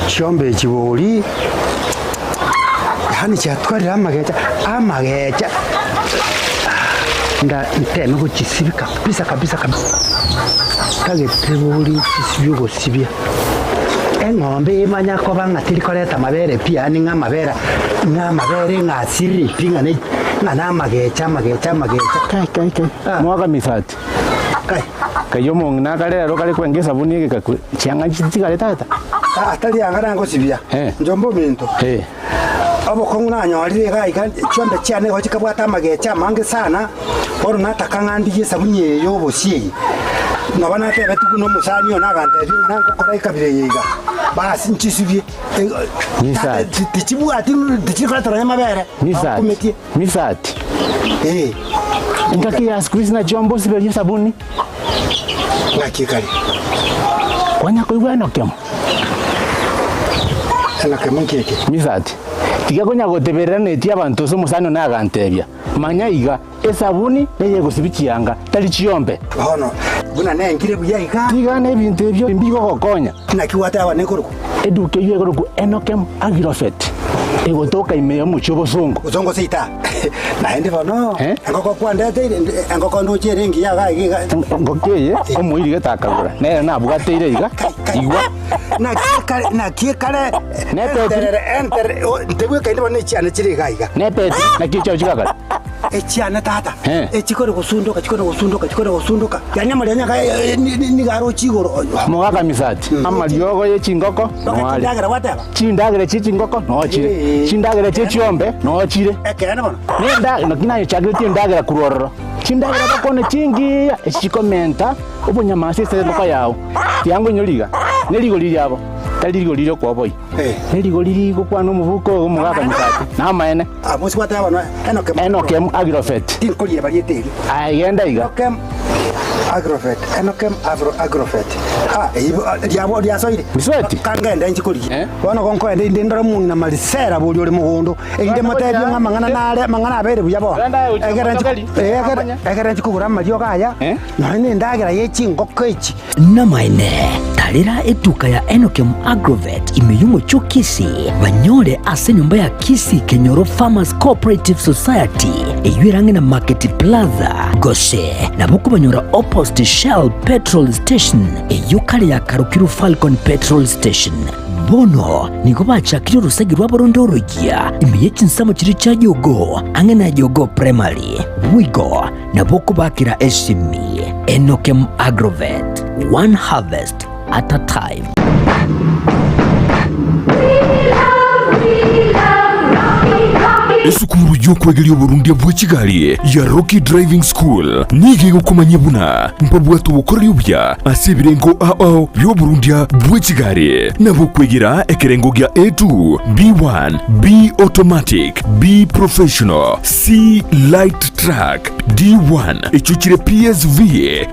Chombe chiboli hani chatwarira amageja nda nteme kuchisibika kabisa kage teboli chisibyo gosibya engombe imanya ko bangatiri koreta mabere pia ni ngamabera ngasiri pinga ne ngana mageja kai mwaga misati kayo mongna kale ro kale kwengesa buni ke chianga chitigale tata atali angana ngosibya njombo minto abo konguna nyorire ga chombe cyane ho kikabwata mageja mange sana oro nataka ngandi yesabunye yo bosie nabana tebe tukuno musani ona gante nango kora kabire yiga basi nchisibye misati tichibu ati tichifatara mabere misati Ndaki ya squeeze na jombo sibeli sabuni nakikali kwanya kuigwa nokemo nakemo nkeke misati tiga konya goteberera neti abantu so musano na gantebya manya iga esabuni neye gosibikianga tali chiombe hono buna nengire buya iga tiga ne bintu ebyo mbigo gokonya nakiwata aba nekoruko eduke yue goruko enokem agirofet egotoka imeyo mucho bosongo seita naende bono engoko kwandete engoko ndoche ngi yaga iga ngokeye omuiri getakagura ne nabwateire iga igwa nakikale enter ndebwe kainde bono chiana chiri gaiga nepete nakicho chikagara echiana tata echikore gusunduka yanyamali nyaka ni garo chigoro mogaga misati amaliogo yechingoko nwali ndagara wataba chindagere chingoko nochire chindagere chechiombe nochire ekene bono nenda nakinayo chagire ndagera kurororo chindagera bakone chingi echikomenta obunyamasi sese loka yawo tiango nyoliga neligo liliabo Talirigo lilo kwa boy. Talirigo lilo kwa no mubuko umugaka misati. Na maene. Abusi kwa tabano Enokem Agrofet. Tinkolie varieteri. Agenda iga. Enokem Agrofet. Enokem Agrofet. Diabo dia soide. Misweti. Kangenda nchikolie. Wana konko ende ndora munna malisera buli oli mugondo. Ende matebi ngamangana nale mangana abere buyabo. Egera nchikugura mario kaya. None ndagira yechingoko echi. Namaine tarira eduka ya Enokem Agrovet imeyumo chokisi banyore ase nyumba ya Kisi Kenyoro Farmers Cooperative Society eyurange na Market Plaza Goshe na buku banyora opposite Shell Petrol Station eyukale ya Karukiru Falcon Petrol Station. Bono niko bachakira urusagi rw'aborondorogia imeye chinsamo chiri cha Jogo ange na Jogo Primary Wigo na buku bakira eshimi. Enokem Agrovet, one harvest at a time. Esukuru y'okwegerya Burundi bwa Kigali ya Rocky Driving School nige gukomanya buna mpabwatu bukorera ubya asibirengo ao byo Burundi bwa Kigali nabo kwegera ekerengo gya A2 B1 B automatic B professional C light track D1 echuchire PSV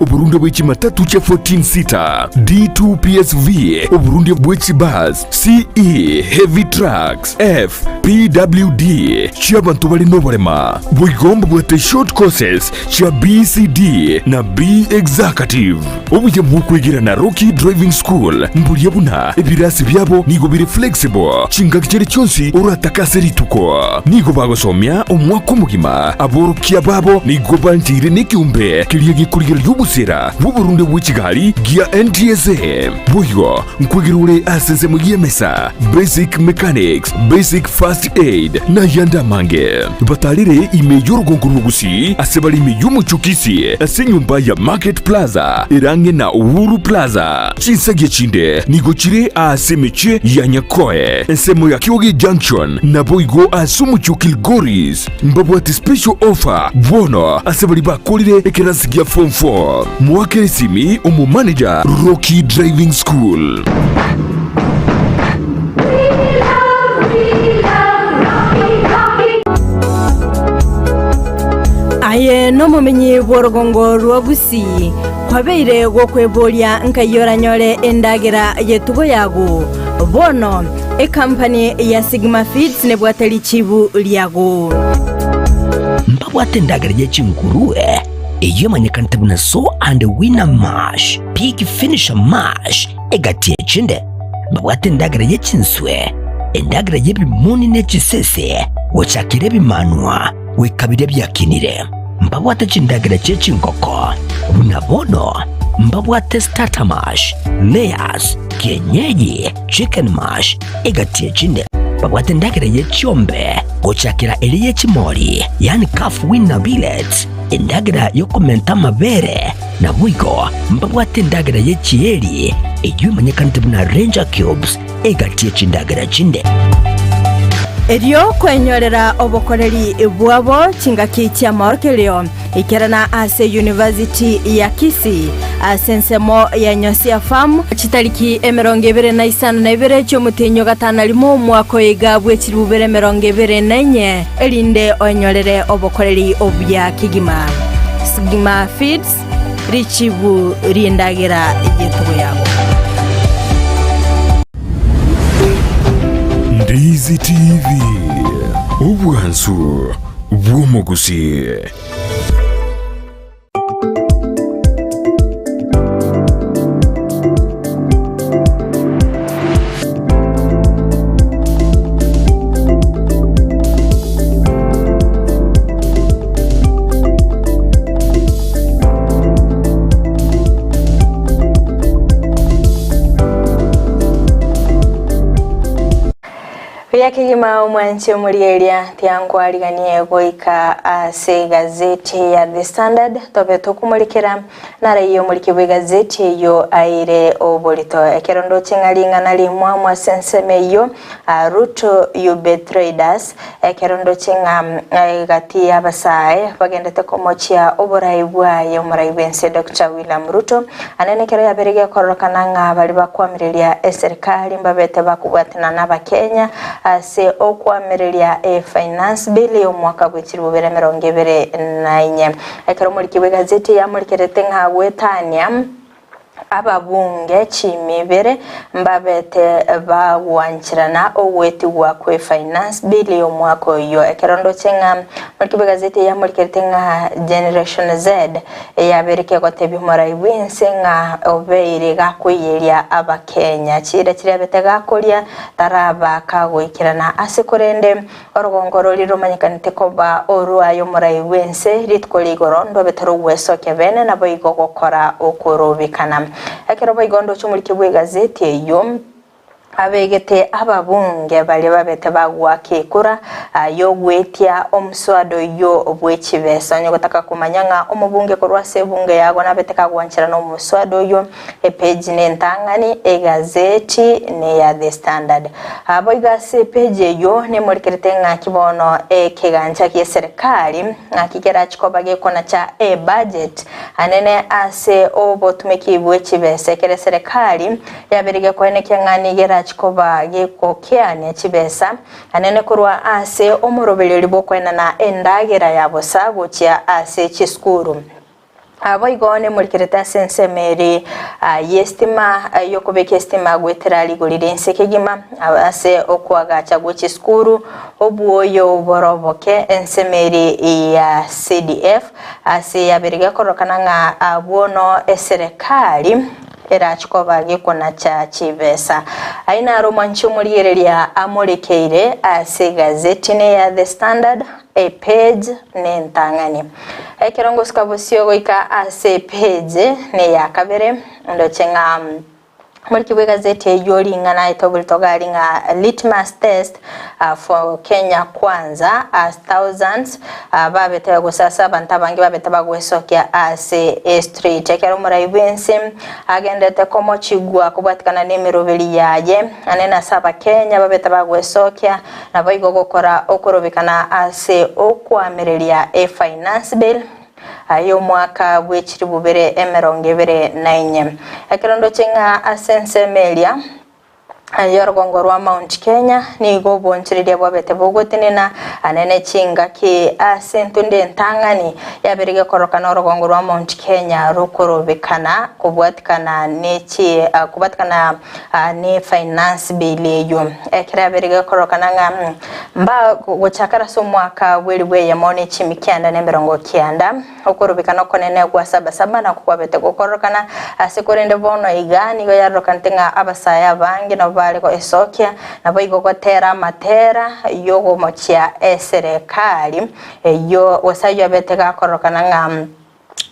Burundi bwa kimatatu cha 14 seater D2 PSV Burundi bwa bus CE heavy trucks F PWD Chiabantu bali noborema bwigomba bwate short courses cha BCD na B executive obuye bwukwigira na Rocky Driving School mbuliye buna ebirasi byabo nigo biri flexible chinga kicere cyonsi urataka rituko nigo bagosomya umwaka umugima aborukiya babo nigo bantire n'icyumbe kiriye gikurira y'ubusera bu Burundi bwa Kigali gia NTSA buyo nkwigira ure asenze mu yemesa basic mechanics basic first aid na yanda mange batalire imeyo rugonguru gusi asebali imeyo muchukisi asenyumba ya Market Plaza irange na Uhuru Plaza chinsage chinde nigochire asemeche ya Nyakoe ensemo ya Kioge Junction na boigo asumuchukil Goris mbabwati special offer bono asebali bakolire ekerasigia form 4 mwake simi umu manager Rocky Driving School. Aye no mumenyi bworogongo rwa Busi kwabeire gwokwebolia nkayoranyore endagera yetugo yago bono company ya Sigma Feeds ne bwatali chibu lyago mbabwate endagera yechinkuru iyo manyekantabuna so and winner mash pig finisher mash egatie chinde mbabwate endagera yechinswe endagera yebimuni nechisese wochakire bimanwa wekabire byakinire mbabwate chindagera chechinkoko bunabono mbabwate starter mash layers kienyeji chicken mash egatie chinde mbabwate endagera yechiombe gochakira eri yechimori yani calf winner billet endagera yokomenta mabere na bwigo mbabwate endagera yechieri eyumanyekanite buna Ranger Cubes egatie chindagera chinde Erio kwenyorera obokoreri bwabo chingaki cha Morkeleo ikerana ase University ya Kisi asensemo ya Nyosia Farm chitariki 2025 cy'umutenyo gatana limo mwako iga bwekirubere 2024 elinde onyorere obokoreri obya Kigima Sigma Feeds richibu rindagera yetugo yabo Ndizi TV ubwansu bw'umugusi. Kiria kigima mwanchi murieria tiangwariganie goika ase gazeti ya The Standard tobe tukumulikira nara iyo mulikibwe gazeti iyo aire obolito ekerondo chingalinga nali mwamwa senseme iyo Ruto you betrayers ekerondo chinga gati abasae bagendete komochia oborai bwaye omurai bense Dr. William Ruto anenekero yaberege korokananga bali bakwamirelia serikali mbabete bakubwatina n'abakenya ase okwamerelia finance bill yo mwaka gw'ekiribu 2024 ekero muri kibwe gazeti ya muri kerete nka gwetania ababunge chimibere mbabete bagwanchirana oweti gwa kwe finance bill yo mwaka yo ekerondo chenga muri kibwe gazeti ya muri kerete nka Generation Z yabereke gotebi mora ibinse nka obeire gakwiyeria abakenya chire bete gakoria taraba kagwikirana asekorende orogongoro liromanyikanite koba oruayo mora ibinse ritkoligoro ndo betero gwesoke bene nabo igogokora okurubikana ekero igondo cy'umurikibwe gazeti iyo abegete ababunge bali babete bagwakekura yo gwetia omuswado yo obwekibesa nyo gutaka kumanyanga omubunge korwa sebunge yago nabete kagwanchira no muswado yo page nentangani egazeti ne ya The Standard abo igase page yo ne murikirete nga kibono ekiganja kye serikali akigera chikobage kona cha budget anene ase obotumeki bwekibesa kere serikali yaberige kweneke ngani gera chikoba gekokeane chibesa anene kurwa ase omurobeleli bokwena na endagera yabo sabo chia ase chiskuru abo igone mulikireta sensemeri yestima yokobeke estima gweterali golirense kegima ase okwagacha gwechiskuru obuoyo boroboke ensemeri ya CDF ase yaberige korokana nga abono eserikali era chikoba gikona cha chibesa aina romanchu muriyerelia amorekeire ase gazeti ne ya The Standard a page ne ntangani ekerongo skabosio goika ase page ne ya kabere ndo chenga Mulkibwe gazeti yoli ngana itobulitogali nga litmus test for Kenya kwanza as thousands babete gusasa bantabangi babete bagwesokia ase street ekero muraibense agendete komo chigwa kubwatikana nemerobeli yaje anena saba Kenya babete bagwesokia nabo igogokora okurobikana ase okwamerelia finance bill ayo mwaka gw'ekiribu 2024 ekerondo chenga asense melia ayorgongo rwa Mount Kenya nigo bonchiriria bwabete bogotinena anene chinga ki asentunde ntangani yaberege korokana orgongo rwa Mount Kenya rukorobekana kubwatikana nechi kubatikana ne finance bill yo ekera berege korokana nga mba gochakara so mwaka welibwe ya mone chimikianda ne mirongo kianda okorobekana konene gwa 77 na kukwabete gokorokana asekorende bono igani go yarokantenga abasaya bangi na bale ko esokia nabo igogotera matera yogo mochia serikali yo wasayo betega korokana ngam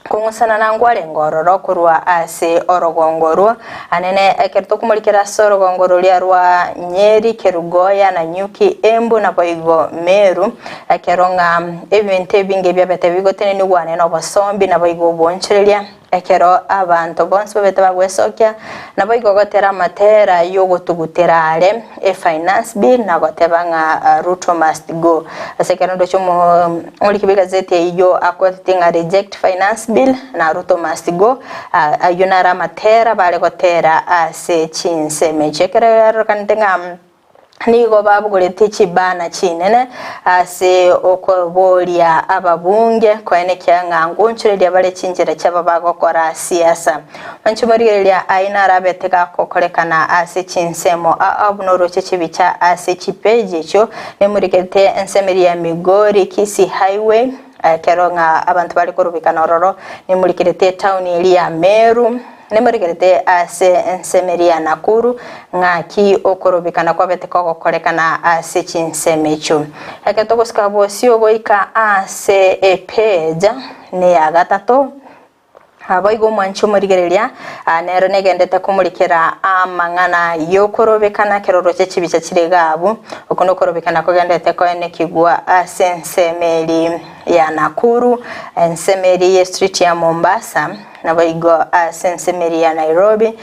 kungusana nangwale ngororo kurwa ase orogongoro anene ekerto kumulikira sorogongoro lya rwa Nyeri Kerugoya na Nyuki Embu na boigo Meru ekeronga evente binge byabete bigotene ni gwane no basombi na boigo boncherelia ekero abantu bonse babete bagwesokia na boigo gotera matera yogo tuguterale finance bill na gotebanga Ruto must go asekero ndo chumo mulikibwe gazeti iyo akotinga reject finance bill na Ruto must go ayunara matera bale gotera ase chinse mechekera rokantenga nigo babugulete chibana chinene ase okobolia ababunge kwene kyanga ngunchire bale chinjira cyaba bagokora siasa manchumarirelia aina rabeteka kokolekana ase chinsemo abunoro chibicha ase chipeje cyo nemurikete ensemeri ya Migori Kisi highway keronga abantu bali korubikana ororo nemurikete town ili ya Meru nemurikete ase ensemeri ya Nakuru ngaki okorobikana kwa beteko gokorekana ase chinsemecho eketogosika bosio goika ase epeja ne ya gatatu Abaigo mwancho murigerelia nero negendete kumulikira amangana yokorobekana keroro cye kibica kiregabu kuno korobikana kogendete koene kigwa sensemeri ya Nakuru, ensemeri ya street ya Mombasa na baigo sensemeri ya Nairobi,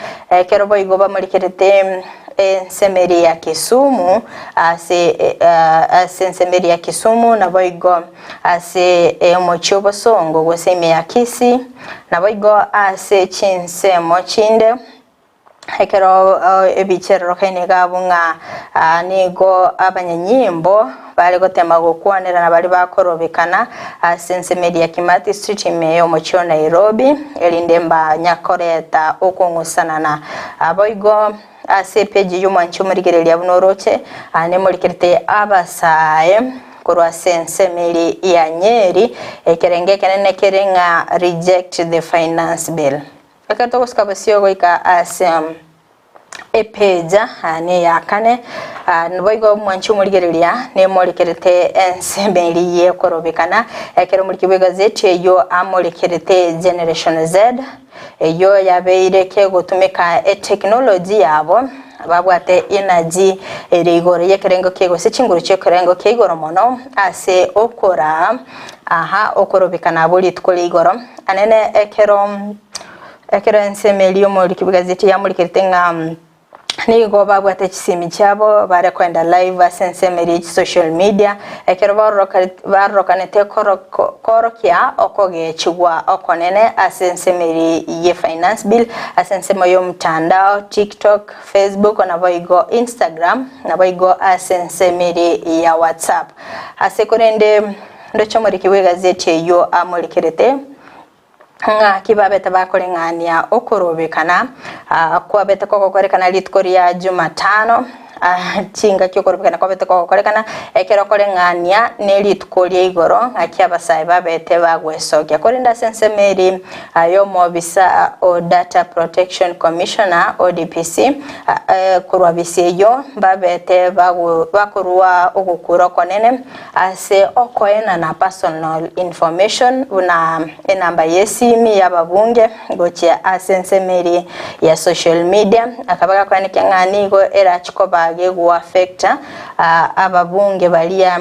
kero baigo bamulikirete ensemeri ya Kisumu, sensemeri ya Kisumu na baigo Mochobo Songo gweseme ya Kisii na baigo Chinsemo Chinde hekero ebicherero kene gabunga nigo abanyanyimbo bali gotema gukwanira na bali bakorobekana sensemeri ya Kimathi Street meyo Mocho Nairobi elindemba nyakoreta okungusana aboigo page y'umwancho muri gereli abunoroche ane muri kirite abasaye kurwa sensemeri ya Nyeri ekerenge kenene kerenga reject the finance bill akato kuskabasio goika epeja ne yakane nboigo mwanchu muri gerelia ne muri kerete ensemeri ye korobekana ekero muri kibega zeti yo amuri kerete generation Z eyo yabeire ke gutumika technology yabo babwate energy erigore yekerengo kego sechinguru chekerengo kegoro mono ase okora okorobekana buli tukole igoro anene ekero ensemeri yo muri kibega zeti ya muri kerete nigo babwate chisimi chabo bare kwenda live sensemeri social media ekero barokanete korokia okoge chugwa okonene asensemeri ye finance bill asensemo yo mtandao TikTok, Facebook na boigo Instagram na boigo asensemeri ya WhatsApp asekorende ndocho muri kiwega zeti yo amurikerete kibabeta bakolengania okorobekana kwa beta kokorekana litkoria Jumatano chinga kyokorobekana kwa beta kokorekana ekero kolengania nelitkoria igoro akiabasaye babete bagwesokia korinda sensemeri ayo mobisa o Data Protection Commissioner ODPC kurwa biseyo babete bakurwa ogukura konene ase okoena na personal information una enamba yesimi yababunge gochia asensemeri ya social media akabaga kwanika ngani go era chikoba gegu affecta ababunge balia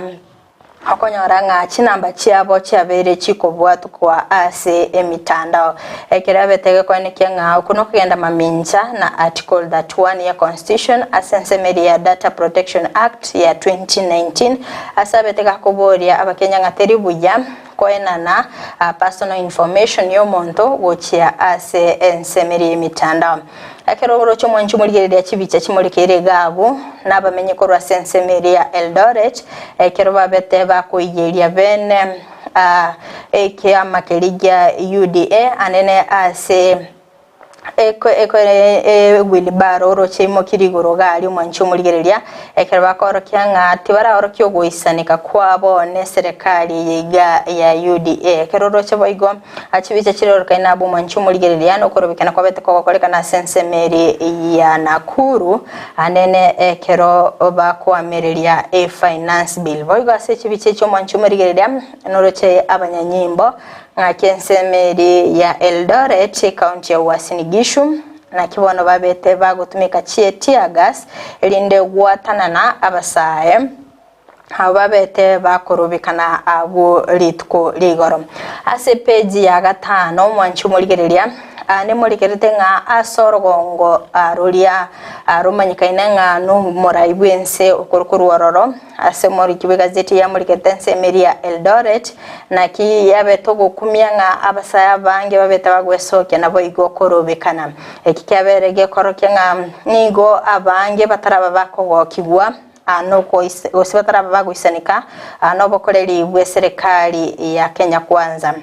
akonyoranga chinamba chiabo chiabere chikobwatu kwa ase emitandao ekirabetege kwanika nga kuno kugenda maminja na article that one ya constitution asensemeri ya Data Protection Act ya 2019 asabetega kuboria abakenya ngateribuya koenana personal information yo monto gochia ase ensemeri emitandao akero cyo mwanchu muri gereli chibicha chimurikire gabu nabamenye ko rwa sensemeri ya Eldoret ekero babete bakoyigeria bene eke amakerija UDA anene ase wilibaro roche mo kirigoro gali mwanchu muri gerelia ekero bakorokia ngati baraorokyo guisanika kwabo ne serikali yiga ya UDA ekero roche boigo achibicha chiroroka inabo mwanchu muri gerelia no korobikana kwa bete kokorekana sensemeri ya Nakuru anene ekero bakwamerelia finance bill boigo ase chibiche cyo mwanchu muri gerelia no roche abanyanyimbo kensemeri ya Eldoret county ya Uasin Gishu na kibono babete bagutumika tear gas elinde gwatanana abasaye ababete bakorobikana abo litko ligoro ase page ya gatano mwanchu muri gerelia ne muri kerete nga asorogongo arulia arumanyikaine nga no moraibwense okorokoro waroro ase muri kibegazeti ya muri ketensemeri ya Eldoret na ki yabeto gukumya nga abasaya bange babeta bagwesoke nabo igokorobekana ekikyaberege korokya nga nigo abange bataraba bakogokigwa no osibatara bagwisanika no bokoreri bwe serikali ya Kenya Kwanza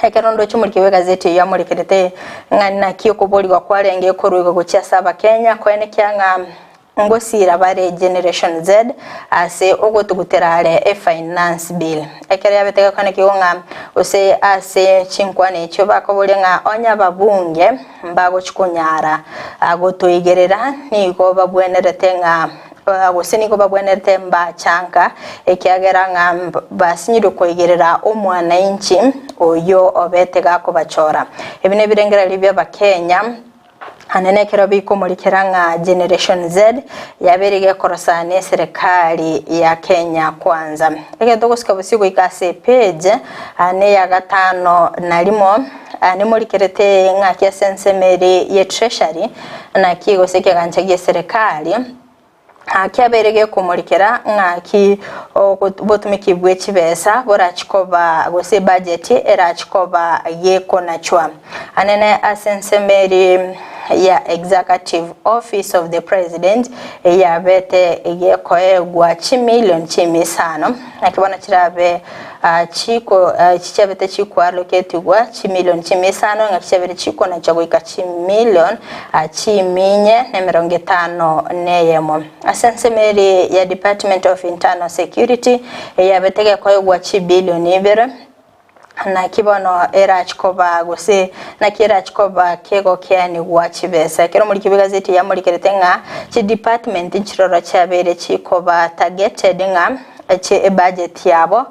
ekerondo cyumuri kibegazeti ya muri kerete ngana kiyo kuboligwa kwarenge korwego gucya saba Kenya kwene kyanga ngosira bare generation Z ase ogotuguterare finance bill ekere yabeteka kane kiwonga ose ase chinkwane cyo bakobolenga onya babunge mbago chikunyara agotoigerera niko babwenerete nga agoseni ko babwenerete mba chanka ekyagera nga basinyiro koigerera omwana inchi oyo obetega ko bachora ebine birengera libya bakenya anene kirobi kumulikira nga Generation Z yaberige korosane serikali ya Kenya Kwanza egetogosika busigo ikase page ane ya gatano nalimo animulikirete nga kyasensemeri ye treasury na kigo sekeganchagie serikali akiaberege kumulikira ngaki botumikibwe chibesa borachikoba gose budget erachikoba yeko nachwa anene asensemeri ya Executive Office of the President ya bete yeko egwa chimilion chimisano akibona chirabe chiko chichabete chiko allocate gwa chimilion chimisano ngakichabere chiko na chagoika chimilion chiminye ne 50 neyemo asensemeri ya Department of Internal Security ya betege kwa egwa chibilioni ibere na kibono erachikoba gose na kirachikoba kego kyani gwachibesa kero muri kibigazeti ya muri keretenga chi department nchiroro chabere chikoba targeted nga che budget yabo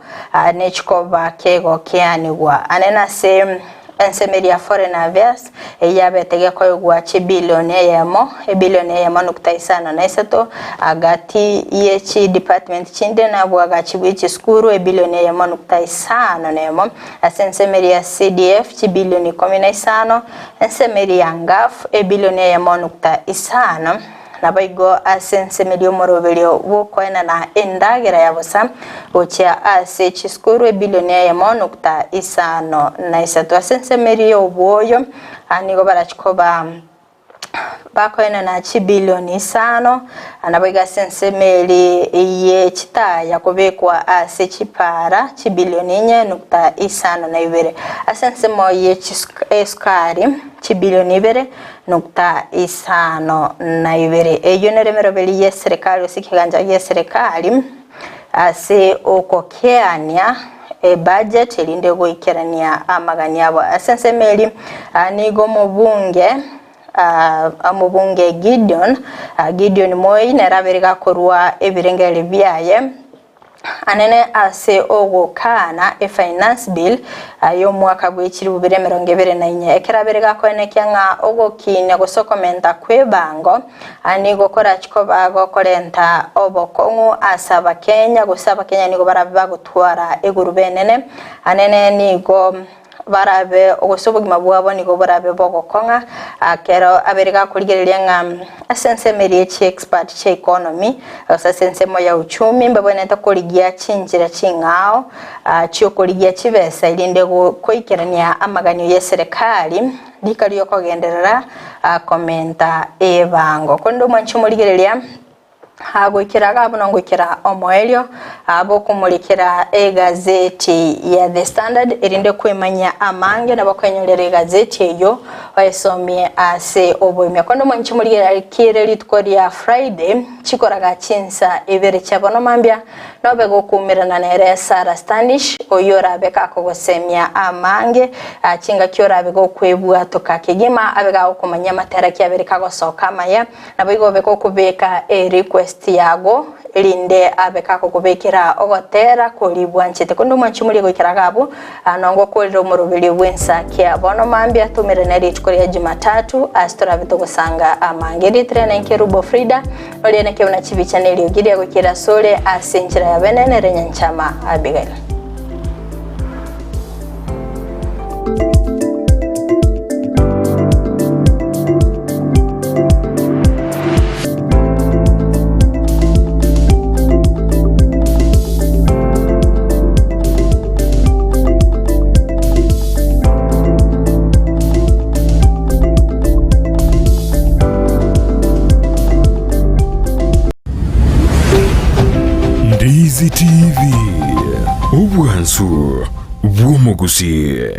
ne chikoba kego kyani gwa anena se ensemeri ya foreign affairs yabetege ko gwa chi bilioni yemo nukta isano na isato agati yechi department chinde na bwaga chibwichi skuru bilioni yemo nukta isano nemo ensemeri ya CDF chi bilioni 15 ensemeri ya ngaf bilioni yemo nukta isano nabaigo asensemeri omorobelio wokoena na endagera yabosa ochia ase chiskuru bilioni yemo nukta isano na isato asensemeri oboyo anigo barachikoba bakoena na chibilioni isano anabaiga sensemeri ye chita yakobekwa ase chipara chibilioni 4.5 na ibere asensemo ye eskari chibilioni 2.5 na ibere eyo neremerobeli ye serikali osikiganja ye serikali ase okokeania budget elinde goikerania amagani abo asensemeri anigo mubunge amubunge Gideon Moi neraberega korwa ebirengere byaye anene ase ogo kana finance bill ayo mwaka bw'ekiri 2024 ekeraberega koenekya nga ogo kine gosokomenta kwebango anigo kora chikoba gokorenta obokongu asaba Kenya gusaba Kenya nigo baraba gutwara egurubenene anene nigo barabe ogosobogima bwabo nigo barabe bogokonga akero aberega kurigereria nga asensemeri chi expert chi economy asensemo ya uchumi mbabone takoligia chinjira chingao chio koligia chibesa ilinde koikerania amaganyo ya serikali dikaliyo kogenderera komenta ebango kondo manchu murigereria agwikira gabuno ngwikira omoelio abo kumulikira egazeti ya The Standard erinde kwemanya amange nabakwenyolera egazeti eyo bayisomye ase oboimya kondo mwanchi muligera kire litkoria Friday chikoraga chinsa ebere chabono mambya nobe gokumirana nere Sarah Standish oyora beka kogosemya amange chinga kyora bego kwebwa toka kigima abega okumanya matera kyabere gosoka maya nabigo beko kubeka request yago linde abeka kokubekera ogotera kolibwa nchete kondo mwanchumuli goikiragabo anongo kolero murubili wensa kya bono mambya tumire neri chikoria Jumatatu astora bitogosanga amangeri trena nkerubo Frida oliene ke una chibi channel yogiria gokira sole asenchira ya benene renyanchama Abigail. Ndizi TV, obwansu bw'omugusi.